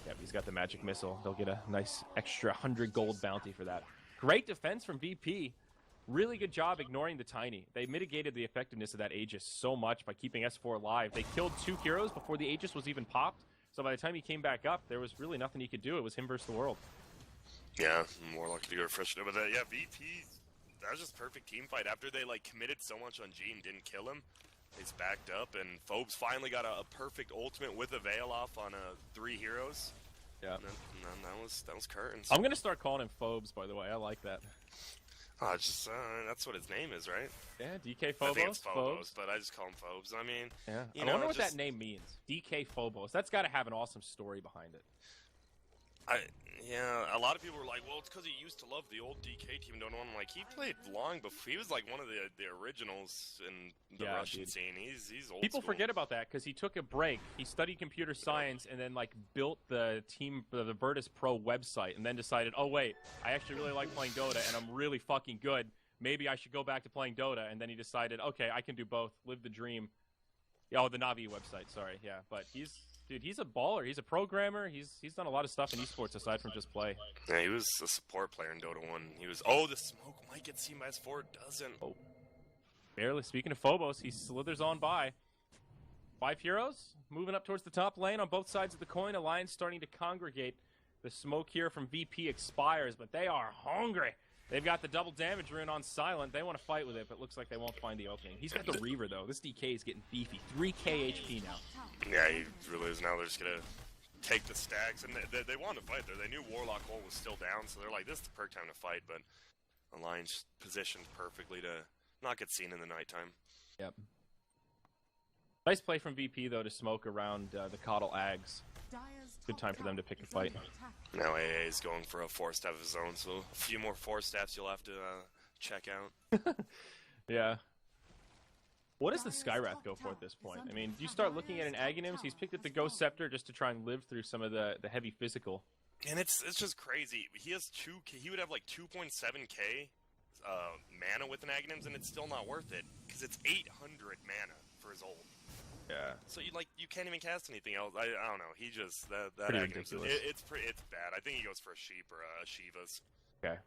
Yep, he's got the magic missile. They'll get a nice extra 100 gold bounty for that. Great defense from VP. Really good job ignoring the Tiny. They mitigated the effectiveness of that Aegis so much by keeping S4 alive. They killed 2 heroes before the Aegis was even popped. So by the time he came back up, there was really nothing he could do. It was him versus the world. Yeah, more lucky to go fresh. But yeah, VP, that was just perfect team fight. After they like committed so much on G and didn't kill him, he's backed up, and Phobes finally got a perfect ultimate with a Veil off on 3 heroes. Yeah, and that was curtains. I'm gonna start calling him Phobes, by the way. I like that. Oh, just that's what his name is, right? Yeah, DK Phobos. I think it's Phobos, but I just call him Phobes. I mean, yeah. I wonder what that name means. DK Phobos. That's got to have an awesome story behind it. Yeah, a lot of people were like, well, it's because he used to love the old DK team. Don't know. I'm like, he played long before. He was like one of the originals in the Russian scene. He's old. People school. forget about that because he took a break. He studied computer science and then like built the Virtus Pro website and then decided, oh wait, I actually really like playing Dota and I'm really fucking good. Maybe I should go back to playing Dota. And then he decided, okay, I can do both. Live the dream. Oh, the Navi website. Sorry, yeah, but he's a baller. He's a programmer. He's done a lot of stuff in esports aside from just play. Yeah, he was a support player in Dota 1. He was, oh, the smoke might get seen by S4. It doesn't. Oh. Barely. Speaking of Phobos, he slithers on by. 5 heroes moving up towards the top lane on both sides of the coin. Alliance starting to congregate. The smoke here from VP expires, but they are hungry. They've got the double damage rune on Silent. They want to fight with it, but looks like they won't find the opening. He's got the Reaver, though. This DK is getting beefy. 3k HP now. Yeah, he really is. Now they're just going to take the stacks. And they want to fight there. They knew Warlock Hole was still down, so they're like, this is the perfect time to fight. But Alliance positioned perfectly to not get seen in the nighttime. Yep. Nice play from VP, though, to smoke around the Coddle Ags. Good time for them to pick a fight. Now AA is going for a 4-staff of his own, so a few more 4-staffs you'll have to check out. Yeah. What does the Skywrath go for at this point? I mean, do you start looking at an Aghanims? He's picked up the Ghost Scepter just to try and live through some of the heavy physical. And it's just crazy. He has he would have like 2.7k mana with an Aghanims, and it's still not worth it because it's 800 mana for his ult. Yeah. So you can't even cast anything else. I don't know. He just that pretty Aghanims, ridiculous. It's bad. I think he goes for a sheep or a Shiva's. Okay.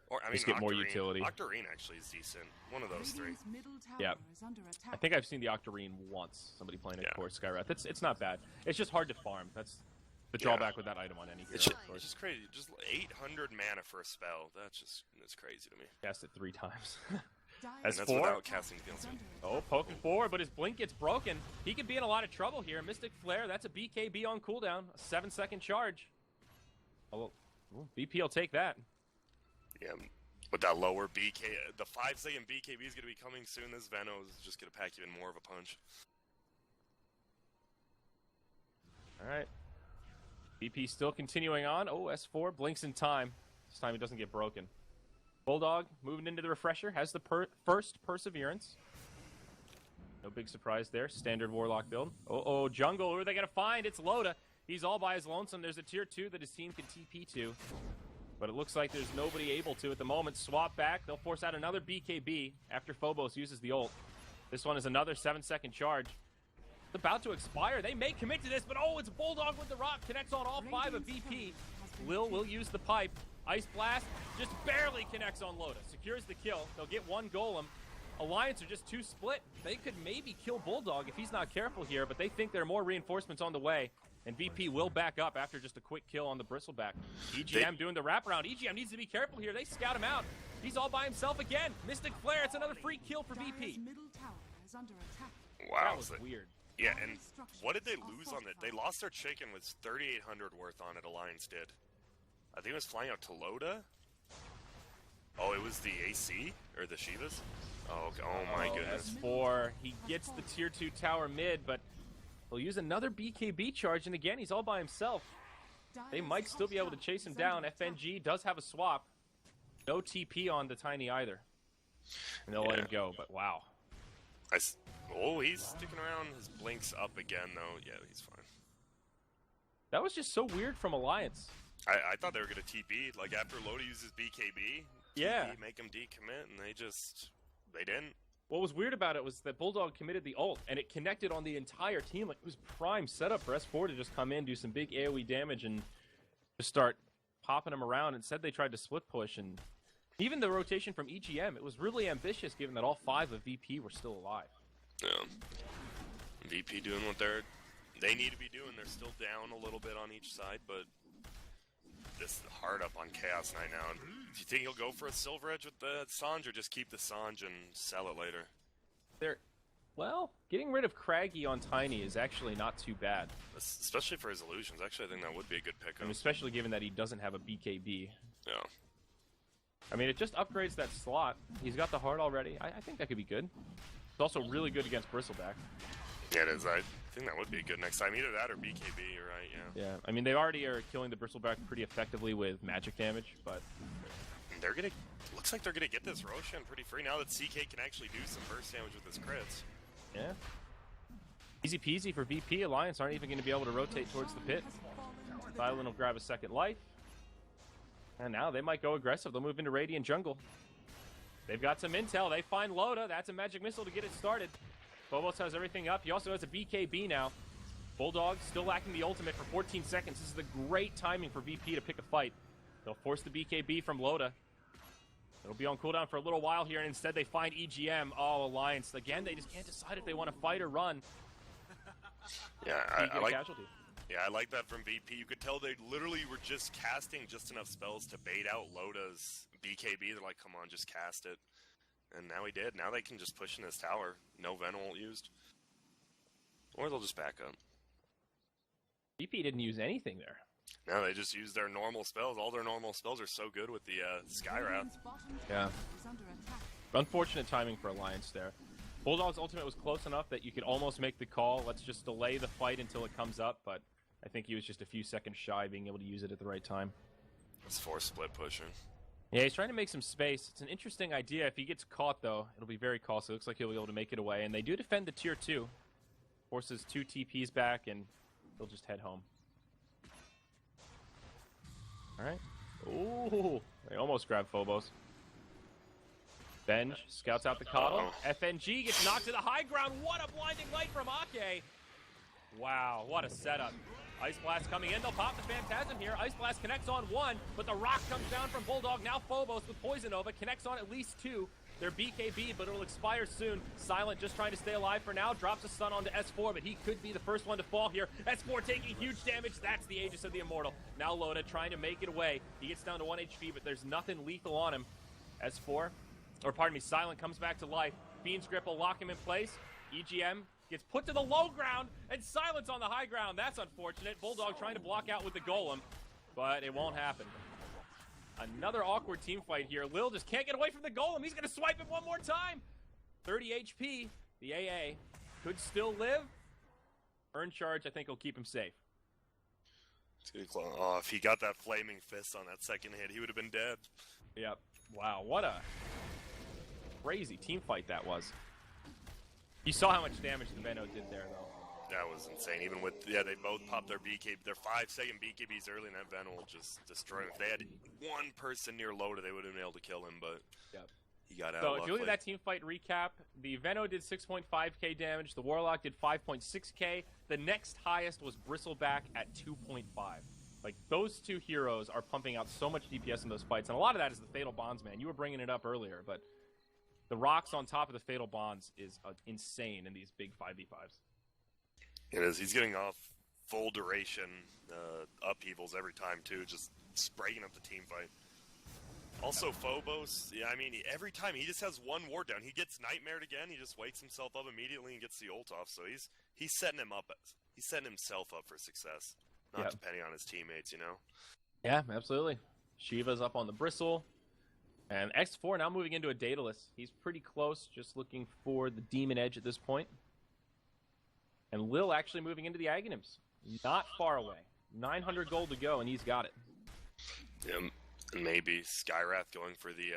Or I mean, just get Octarine. more utility. Octarine actually is decent. One of those 3. Yeah. I think I've seen the Octarine once. Somebody playing it for Skywrath. It's not bad. It's just hard to farm. That's the drawback with that item on any hero. It's just crazy. Just 800 mana for a spell. That's crazy to me. Cast it 3 times. That's without casting DLC. Oh, poking forward, but his blink gets broken. He could be in a lot of trouble here. Mystic Flare, that's a BKB on cooldown. A 7-second charge. Oh, BP will take that. Yeah, With that lower BK, the 5-second BKB is going to be coming soon. This Veno is just going to pack even more of a punch. All right. VP still continuing on. Oh, S4 blinks in time. This time he doesn't get broken. Bulldog moving into the refresher. Has the first Perseverance. No big surprise there. Standard Warlock build. Oh, jungle. Who are they going to find? It's Loda. He's all by his lonesome. There's a tier 2 that his team can TP to. But it looks like there's nobody able to at the moment. Swap back. They'll force out another BKB after Phobos uses the ult. This one is another 7-second charge. It's about to expire. They may commit to this, but oh, it's Bulldog with the rock. Connects on all 5 of VP. Lil will use the pipe. Ice Blast just barely connects on Loda. Secures the kill. They'll get one golem. Alliance are just too split. They could maybe kill Bulldog if he's not careful here, but they think there are more reinforcements on the way. And VP will back up after just a quick kill on the Bristleback. EGM doing the wraparound. EGM needs to be careful here. They scout him out. He's all by himself again. Mystic Flare. It's another free kill for VP. Wow. That was weird. Yeah, and what did they lose on that? They lost their chicken with 3,800 worth on it, Alliance did. I think it was flying out to Loda. Oh, it was the AC? Or the Shivas? Oh, okay. Oh my goodness. S4, he gets the tier 2 tower mid, but he'll use another BKB charge, and again, he's all by himself. They might still be able to chase him down. FNG does have a swap. No TP on the Tiny either. And they'll let him go, but wow. Oh, he's sticking around. His blink's up again, though. Yeah, he's fine. That was just so weird from Alliance. I thought they were going to TP. Like, after Loda uses BKB, TP, make him decommit, and they didn't. What was weird about it was that Bulldog committed the ult, and it connected on the entire team. Like, it was prime setup for S4 to just come in, do some big AoE damage, and just start popping them around. Instead, they tried to split push, and even the rotation from EGM, it was really ambitious, given that all 5 of VP were still alive. Yeah. VP doing what they need to be doing. They're still down a little bit on each side, but this is hard up on Chaos Knight now. Do you think he'll go for a Silver Edge with the Sange, or just keep the Sange and sell it later? Well, getting rid of Craggy on Tiny is actually not too bad. Especially for his illusions. Actually, I think that would be a good pickup. And especially given that he doesn't have a BKB. Yeah. I mean, it just upgrades that slot. He's got the heart already. I think that could be good. It's also really good against Bristleback. Yeah, it is. I think that would be good next time. Either that or BKB, you're right, yeah. Yeah, I mean, they already are killing the Bristleback pretty effectively with magic damage, but they're gonna... Looks like they're gonna get this Roshan pretty free now that CK can actually do some burst damage with his crits. Yeah. Easy peasy for VP. Alliance aren't even going to be able to rotate towards the pit. Silent will grab a second life. And now they might go aggressive. They'll move into Radiant Jungle. They've got some intel. They find Loda. That's a magic missile to get it started. Phobos has everything up. He also has a BKB now. Bulldog still lacking the ultimate for 14 seconds. This is the great timing for VP to pick a fight. They'll force the BKB from Loda. It'll be on cooldown for a little while here, and instead they find EGM. Oh, Alliance. Again, they just can't decide if they want to fight or run. Yeah, I like casualty. Yeah, I like that from VP. You could tell they literally were just casting just enough spells to bait out Loda's BKB. They're like, come on, just cast it. And now he did. Now they can just push in this tower. No Venom ult used. Or they'll just back up. VP didn't use anything there. No, they just used their normal spells. All their normal spells are so good with the Skywrath. Yeah. Unfortunate timing for Alliance there. Bulldog's ultimate was close enough that you could almost make the call. Let's just delay the fight until it comes up, but I think he was just a few seconds shy of being able to use it at the right time. It's force split pushing. Yeah, he's trying to make some space. It's an interesting idea. If he gets caught, though, it'll be very costly. It looks like he'll be able to make it away, and they do defend the tier 2. Forces 2 TPs back, and they'll just head home. All right. Ooh, they almost grabbed Phobos. Benj scouts out the Coddle. FNG gets knocked to the high ground. What a blinding light from Ake. Wow, what a setup. Ice Blast coming in. They'll pop the Phantasm here. Ice Blast connects on 1, but the rock comes down from Bulldog. Now Phobos with Poison Nova connects on at least 2. They're BKB, but it'll expire soon. Silent just trying to stay alive for now. Drops a stun onto S4, but he could be the first one to fall here. S4 taking huge damage. That's the Aegis of the Immortal. Now Loda trying to make it away. He gets down to 1 HP, but there's nothing lethal on him. S4, or pardon me, Silent comes back to life. Fiend's Grip will lock him in place. EGM gets put to the low ground, and Silence on the high ground. That's unfortunate. Bulldog trying to block out with the Golem, but it won't happen. Another awkward team fight here. Lil just can't get away from the golem. He's going to swipe it one more time. 30 HP. The AA could still live. Earn charge, I think, will keep him safe. It's gonna claw. Oh, if he got that flaming fist on that second hit, he would have been dead. Yep. Wow, what a crazy team fight that was. You saw how much damage the Veno did there, though. That was insane. Even with, yeah, they both popped their BKB. Their 5-second BKBs early, and that Veno will just destroy him. If they had one person near Loda, they would have been able to kill him, but yep. He got out. So if you look at that team fight recap, the Veno did 6.5k damage, the Warlock did 5.6k, the next highest was Bristleback at 2.5. Like, those two heroes are pumping out so much DPS in those fights, and a lot of that is the Fatal Bonds, man. You were bringing it up earlier, but the rocks on top of the Fatal Bonds is insane in these big 5v5s. It is. He's getting off full duration upheavals every time, too, just spraying up the team fight. Also, Phobos, yeah, I mean, every time he just has one ward down. He gets nightmared again. He just wakes himself up immediately and gets the ult off. So he's setting him up. He's setting himself up for success, not depending on his teammates, you know. Yeah, absolutely. Shiva's up on the Bristle, and X4 now moving into a Daedalus. He's pretty close, just looking for the Demon Edge at this point. And Lil actually moving into the Aghanims, not far away. 900 gold to go, and he's got it. Yeah. Maybe Skywrath going for the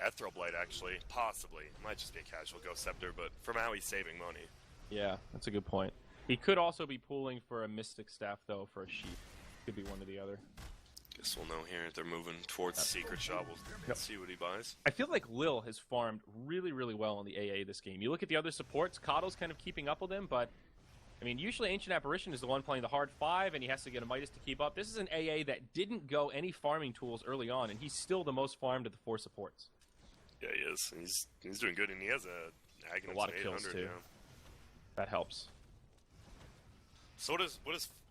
Ethereal Blade, actually. Possibly. It might just be a casual Ghost Scepter, but from how he's saving money. Yeah, that's a good point. He could also be pooling for a Mystic Staff, though, for a Sheep. Could be one or the other. Guess we'll know here. They're moving towards the Secret Shop. We'll see what he buys. I feel like Lil has farmed really, really well on the AA this game. You look at the other supports, Coddle's kind of keeping up with him, but I mean, usually Ancient Apparition is the one playing the hard 5, and he has to get a Midas to keep up. This is an AA that didn't go any farming tools early on, and he's still the most farmed of the 4 supports. Yeah, he is. He's doing good, and he has a Aghanim lot of kills too. Yeah. That helps. So what does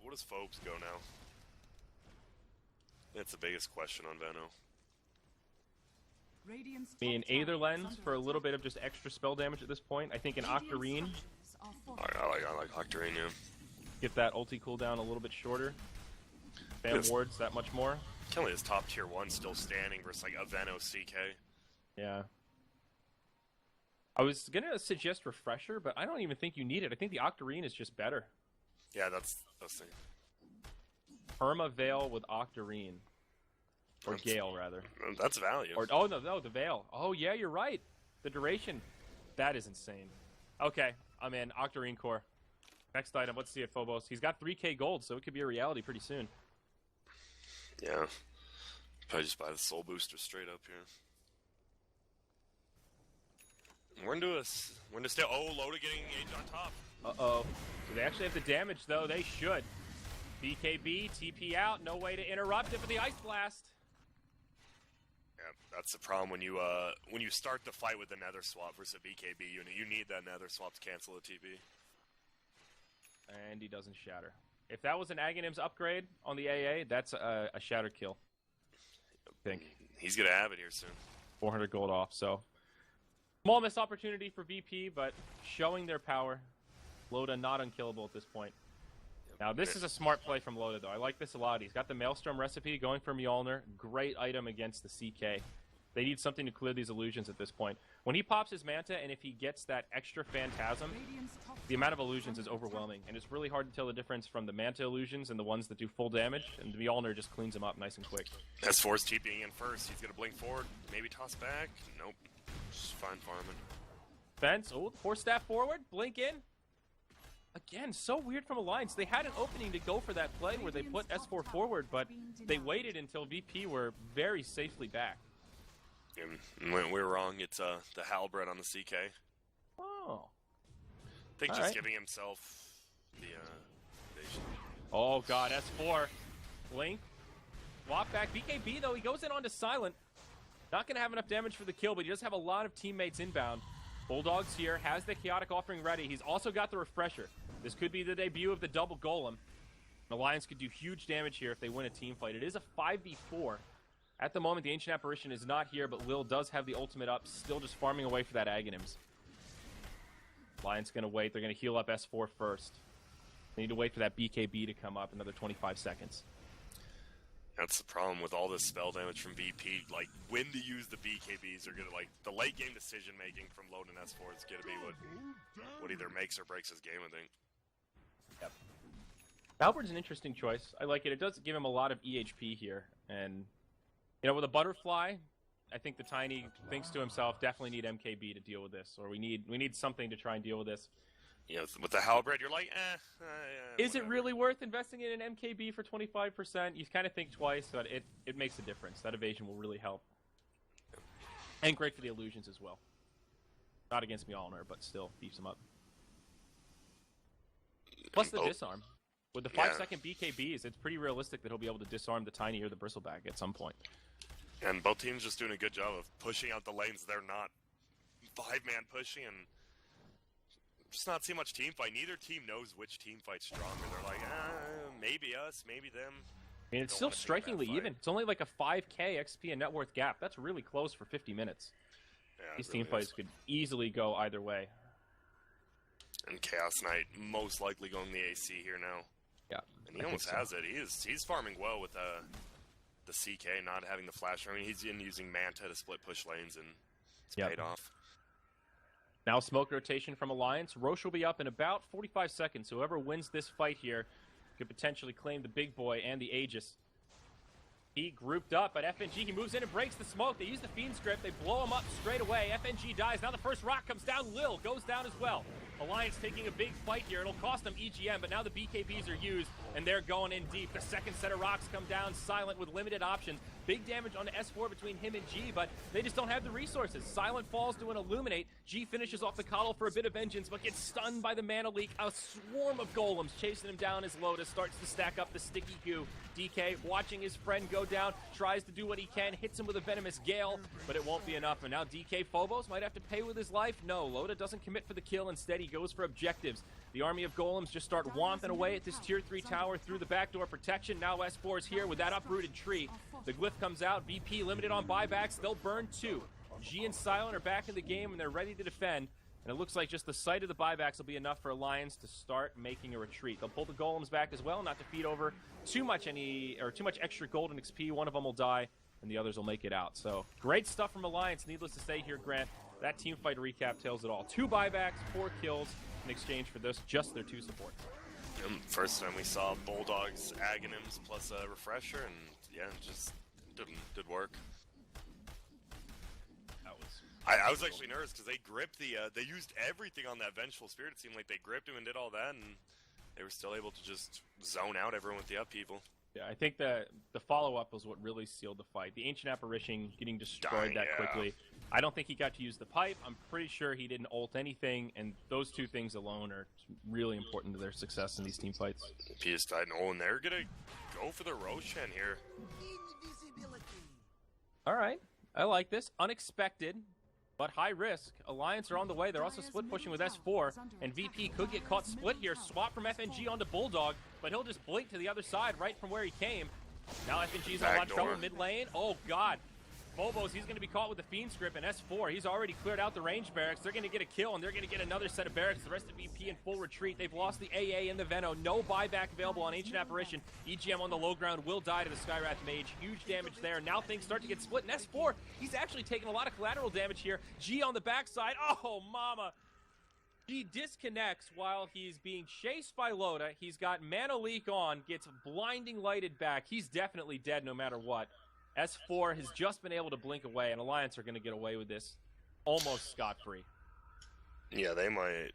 Phobes go now? That's the biggest question on Veno. I mean, Aether Lens for a little bit of just extra spell damage at this point. I think an Octarine. I like Octarine, yeah. Get that ulti cooldown a little bit shorter. Fan wards that much more. Kelly is top tier 1 still standing versus like a Veno CK. Yeah. I was gonna suggest Refresher, but I don't even think you need it. I think the Octarine is just better. Yeah, that's the thing. Perma Veil with Octarine. Or Gale, rather. That's value. Or, oh, no, the Veil. Oh, yeah, you're right. The duration. That is insane. Okay, I'm in. Octarine Core. Next item, let's see it, Phobos. He's got 3k gold, so it could be a reality pretty soon. Yeah. Probably just buy the Soul Booster straight up here. We're into stay. Oh, Loda getting engaged on top. Uh-oh. Do they actually have the damage, though? They should. BKB, TP out. No way to interrupt it for the Ice Blast. Yeah, that's the problem when you start the fight with the Nether Swap versus a BKB unit. You need that Nether Swap to cancel the TP. And he doesn't shatter. If that was an Aghanim's upgrade on the AA, that's a shatter kill. I think. He's going to have it here soon. 400 gold off, so. Small missed opportunity for VP, but showing their power. Loda not unkillable at this point. Now, this is a smart play from Loda, though. I like this a lot. He's got the Maelstrom recipe going for Mjolnir. Great item against the CK. They need something to clear these illusions at this point. When he pops his Manta, and if he gets that extra Phantasm, the amount of illusions is overwhelming. And it's really hard to tell the difference from the Manta illusions and the ones that do full damage. And the Mjolnir just cleans them up nice and quick. S4's TPing in first. He's going to blink forward. Maybe toss back. Nope. Just fine farming. Fence. Oh, 4-staff forward. Blink in. Again, so weird from Alliance. They had an opening to go for that play where they put S4 forward, but they waited until VP were very safely back. And when we're wrong, it's the Halberd on the CK. Oh. I think just giving himself the foundation. Oh, God, S4. Blink. Swap back. BKB, though, he goes in onto Silent. Not going to have enough damage for the kill, but he does have a lot of teammates inbound. Bulldog's here, has the Chaotic Offering ready. He's also got the Refresher. This could be the debut of the double Golem. Alliance could do huge damage here if they win a team fight. It is a 5v4. At the moment, the Ancient Apparition is not here, but Lil does have the ultimate up, still just farming away for that Aghanims. Alliance going to wait. They're going to heal up S4 first. They need to wait for that BKB to come up, another 25 seconds. Now, That's the problem with all this spell damage from VP. Like, when to use the BKBs are gonna, like, the late game decision making from Load and S4 is gonna be what either makes or breaks his game, I think. Yep. Halberd's an interesting choice. I like it. It does give him a lot of EHP here, and you know, with a butterfly, I think the Tiny thinks to himself, definitely need MKB to deal with this, or we need something to try and deal with this. You know, with the Halberd, you're like, Is it really worth investing in an MKB for 25%? You kind of think twice, but it makes a difference. That evasion will really help. And great for the illusions as well. Not against Mjolnir, but still beefs him up. Plus the disarm. With the 5-second BKBs, it's pretty realistic that he'll be able to disarm the Tiny or the Bristleback at some point. And both teams just doing a good job of pushing out the lanes. They're not 5-man pushing, and just not seeing much team fight. Neither team knows which team fight's stronger. They're like, maybe us, maybe them. I mean, it's still strikingly even. It's only like a 5k XP and net worth gap. That's really close for 50 minutes. Yeah, these team fights could easily go either way. And Chaos Knight most likely going the AC here now. Yeah, and he almost has it. He's farming well with the CK not having the flash. I mean, he's using Manta to split push lanes, and it's paid off. Now smoke rotation from Alliance. Roche will be up in about 45 seconds. Whoever wins this fight here could potentially claim the big boy and the Aegis. He grouped up, but FNG, he moves in and breaks the smoke. They use the Fiend script. They blow him up straight away. FNG dies. Now the first rock comes down. Lil goes down as well. Alliance taking a big fight here. It'll cost them EGM, but now the BKBs are used, and they're going in deep. The second set of rocks come down. Silent with limited options. Big damage on the S4 between him and G, but they just don't have the resources. Silent falls to an Illuminate. G finishes off the Coddle for a bit of vengeance, but gets stunned by the mana leak. A swarm of golems chasing him down as Lotus starts to stack up the sticky goo. DK watching his friend go down, tries to do what he can, hits him with a venomous gale, but it won't be enough. And now DK Phobos might have to pay with his life. No, Loda doesn't commit for the kill. Instead, he goes for objectives. The army of golems just start whomping away at this tier 3 tower through the backdoor protection. Now S4 is here with that uprooted tree. The glyph comes out. VP limited on buybacks. They'll burn 2. G and Silent are back in the game, and they're ready to defend. And it looks like just the sight of the buybacks will be enough for Alliance to start making a retreat. They'll pull the golems back as well, not to feed over too much extra golden XP. One of them will die, and the others will make it out. So great stuff from Alliance. Needless to say here, Grant, that team fight recap tells it all. 2 buybacks, 4 kills in exchange for this, just their 2 supports. First time we saw Bulldog's Aghanims plus a refresher, and yeah, just did work. I was actually nervous because they gripped they used everything on that Vengeful Spirit. It seemed like they gripped him and did all that, and they were still able to just zone out everyone with the upheaval. Yeah, I think the follow-up was what really sealed the fight. The Ancient Apparition getting destroyed quickly. I don't think he got to use the pipe. I'm pretty sure he didn't ult anything, and those 2 things alone are really important to their success in these team fights. PS Titan, and they're going to go for the Roshan here. All right, I like this. Unexpected, but high risk. Alliance are on the way. They're also split pushing with S4, and VP could get caught split here. Swap from FNG onto Bulldog, but he'll just blink to the other side right from where he came. Now FNG's in a lot of trouble mid lane. Oh, God. Phobos, he's going to be caught with the Fiend script, and S4, he's already cleared out the range barracks. They're going to get a kill, and they're going to get another set of barracks. The rest of VP in full retreat. They've lost the AA and the Veno. No buyback available on Ancient Apparition. EGM on the low ground will die to the Skywrath Mage. Huge damage there. Now things start to get split, and S4, he's actually taking a lot of collateral damage here. G on the backside. Oh, mama. G disconnects while he's being chased by Loda. He's got mana leak on, gets blinding lighted back. He's definitely dead no matter what. S4 has just been able to blink away, and Alliance are going to get away with this almost scot-free. Yeah, they might.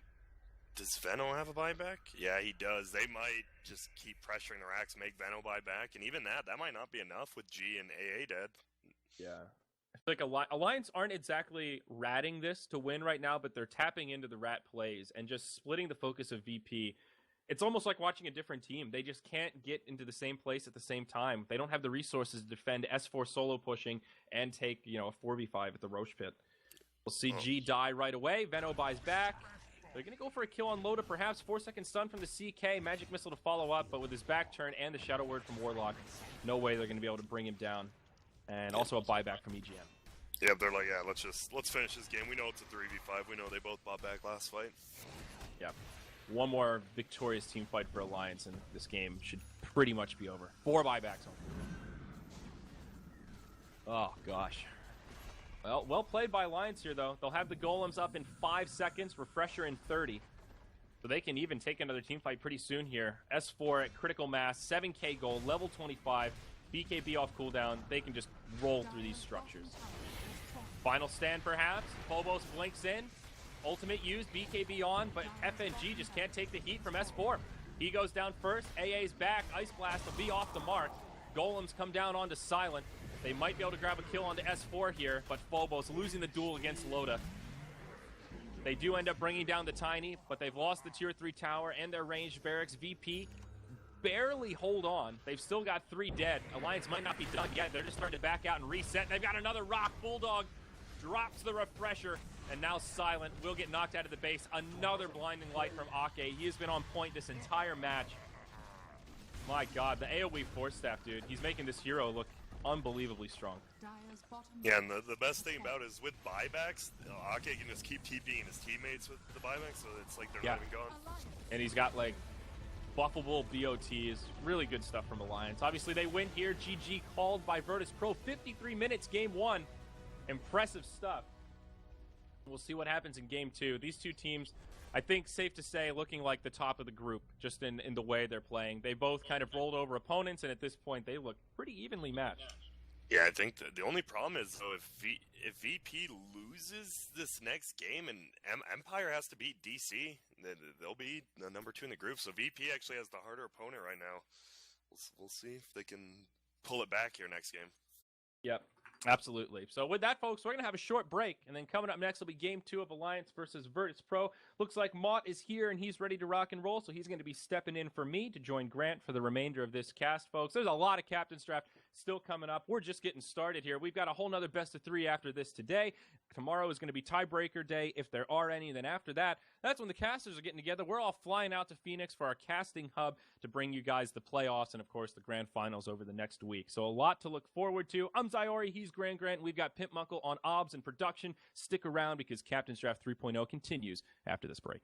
Does Veno have a buyback? Yeah, he does. They might just keep pressuring the racks, make Veno buy back, and even that might not be enough with G and AA dead. Yeah. I feel like Alliance aren't exactly ratting this to win right now, but they're tapping into the rat plays and just splitting the focus of VP. It's almost like watching a different team. They just can't get into the same place at the same time. They don't have the resources to defend S4 solo pushing and take, a 4v5 at the Roche pit. We'll see G die right away. Veno buys back. They're going to go for a kill on Loda, perhaps. 4-second stun from the CK. Magic Missile to follow up, but with his back turn and the Shadow Word from Warlock, no way they're going to be able to bring him down. And also a buyback from EGM. Yeah, they're like, yeah, let's finish this game. We know it's a 3v5. We know they both bought back last fight. Yeah. One more victorious team fight for Alliance, and this game should pretty much be over. 4 buybacks only. Oh, gosh. Well played by Alliance here, though. They'll have the golems up in 5 seconds, refresher in 30. So they can even take another team fight pretty soon here. S4 at critical mass, 7k gold, level 25, BKB off cooldown. They can just roll through these structures. Final stand, perhaps. Phobos blinks in. Ultimate used, BKB on, but FNG just can't take the heat from S4. He goes down first. AA's back. Ice Blast will be off the mark. Golems come down onto Silent. They might be able to grab a kill onto S4 here, but Phobos losing the duel against Loda. They do end up bringing down the Tiny, but they've lost the tier 3 tower and their ranged barracks. VP barely hold on. They've still got 3 dead. Alliance might not be done yet. They're just starting to back out and reset. They've got another rock. Bulldog drops the refresher, and now Silent will get knocked out of the base. Another blinding light from Ake. He has been on point this entire match. My God, the AoE force staff, dude. He's making this hero look unbelievably strong. Yeah, and the best thing about it is with buybacks, Ake can just keep TPing his teammates with the buybacks, so it's like they're not even going. And he's got, like, buffable BOTs. Really good stuff from Alliance. Obviously, they win here. GG called by Virtus Pro. 53 minutes, game 1. Impressive stuff. We'll see what happens in game 2. These two teams, I think, safe to say, looking like the top of the group, just in the way they're playing. They both kind of rolled over opponents, and at this point, they look pretty evenly matched. Yeah, I think the only problem is, though, if VP loses this next game and Empire has to beat DC, they'll be the number 2 in the group. So VP actually has the harder opponent right now. We'll see if they can pull it back here next game. Yep. Absolutely. So with that, folks, we're going to have a short break, and then coming up next will be Game 2 of Alliance versus Virtus Pro. Looks like Mott is here, and he's ready to rock and roll, so he's going to be stepping in for me to join Grant for the remainder of this cast, folks. There's a lot of Captain's Draft still coming up. We're just getting started here. We've got a whole nother best of 3 after this today. Tomorrow is going to be tiebreaker day, if there are any. Then after that, that's when the casters are getting together. We're all flying out to Phoenix for our casting hub to bring you guys the playoffs and, of course, the grand finals over the next week. So a lot to look forward to. I'm Zyori. He's Grant. We've got Pimp Muckle on OBS and production. Stick around because Captain's Draft 3.0 continues after this break.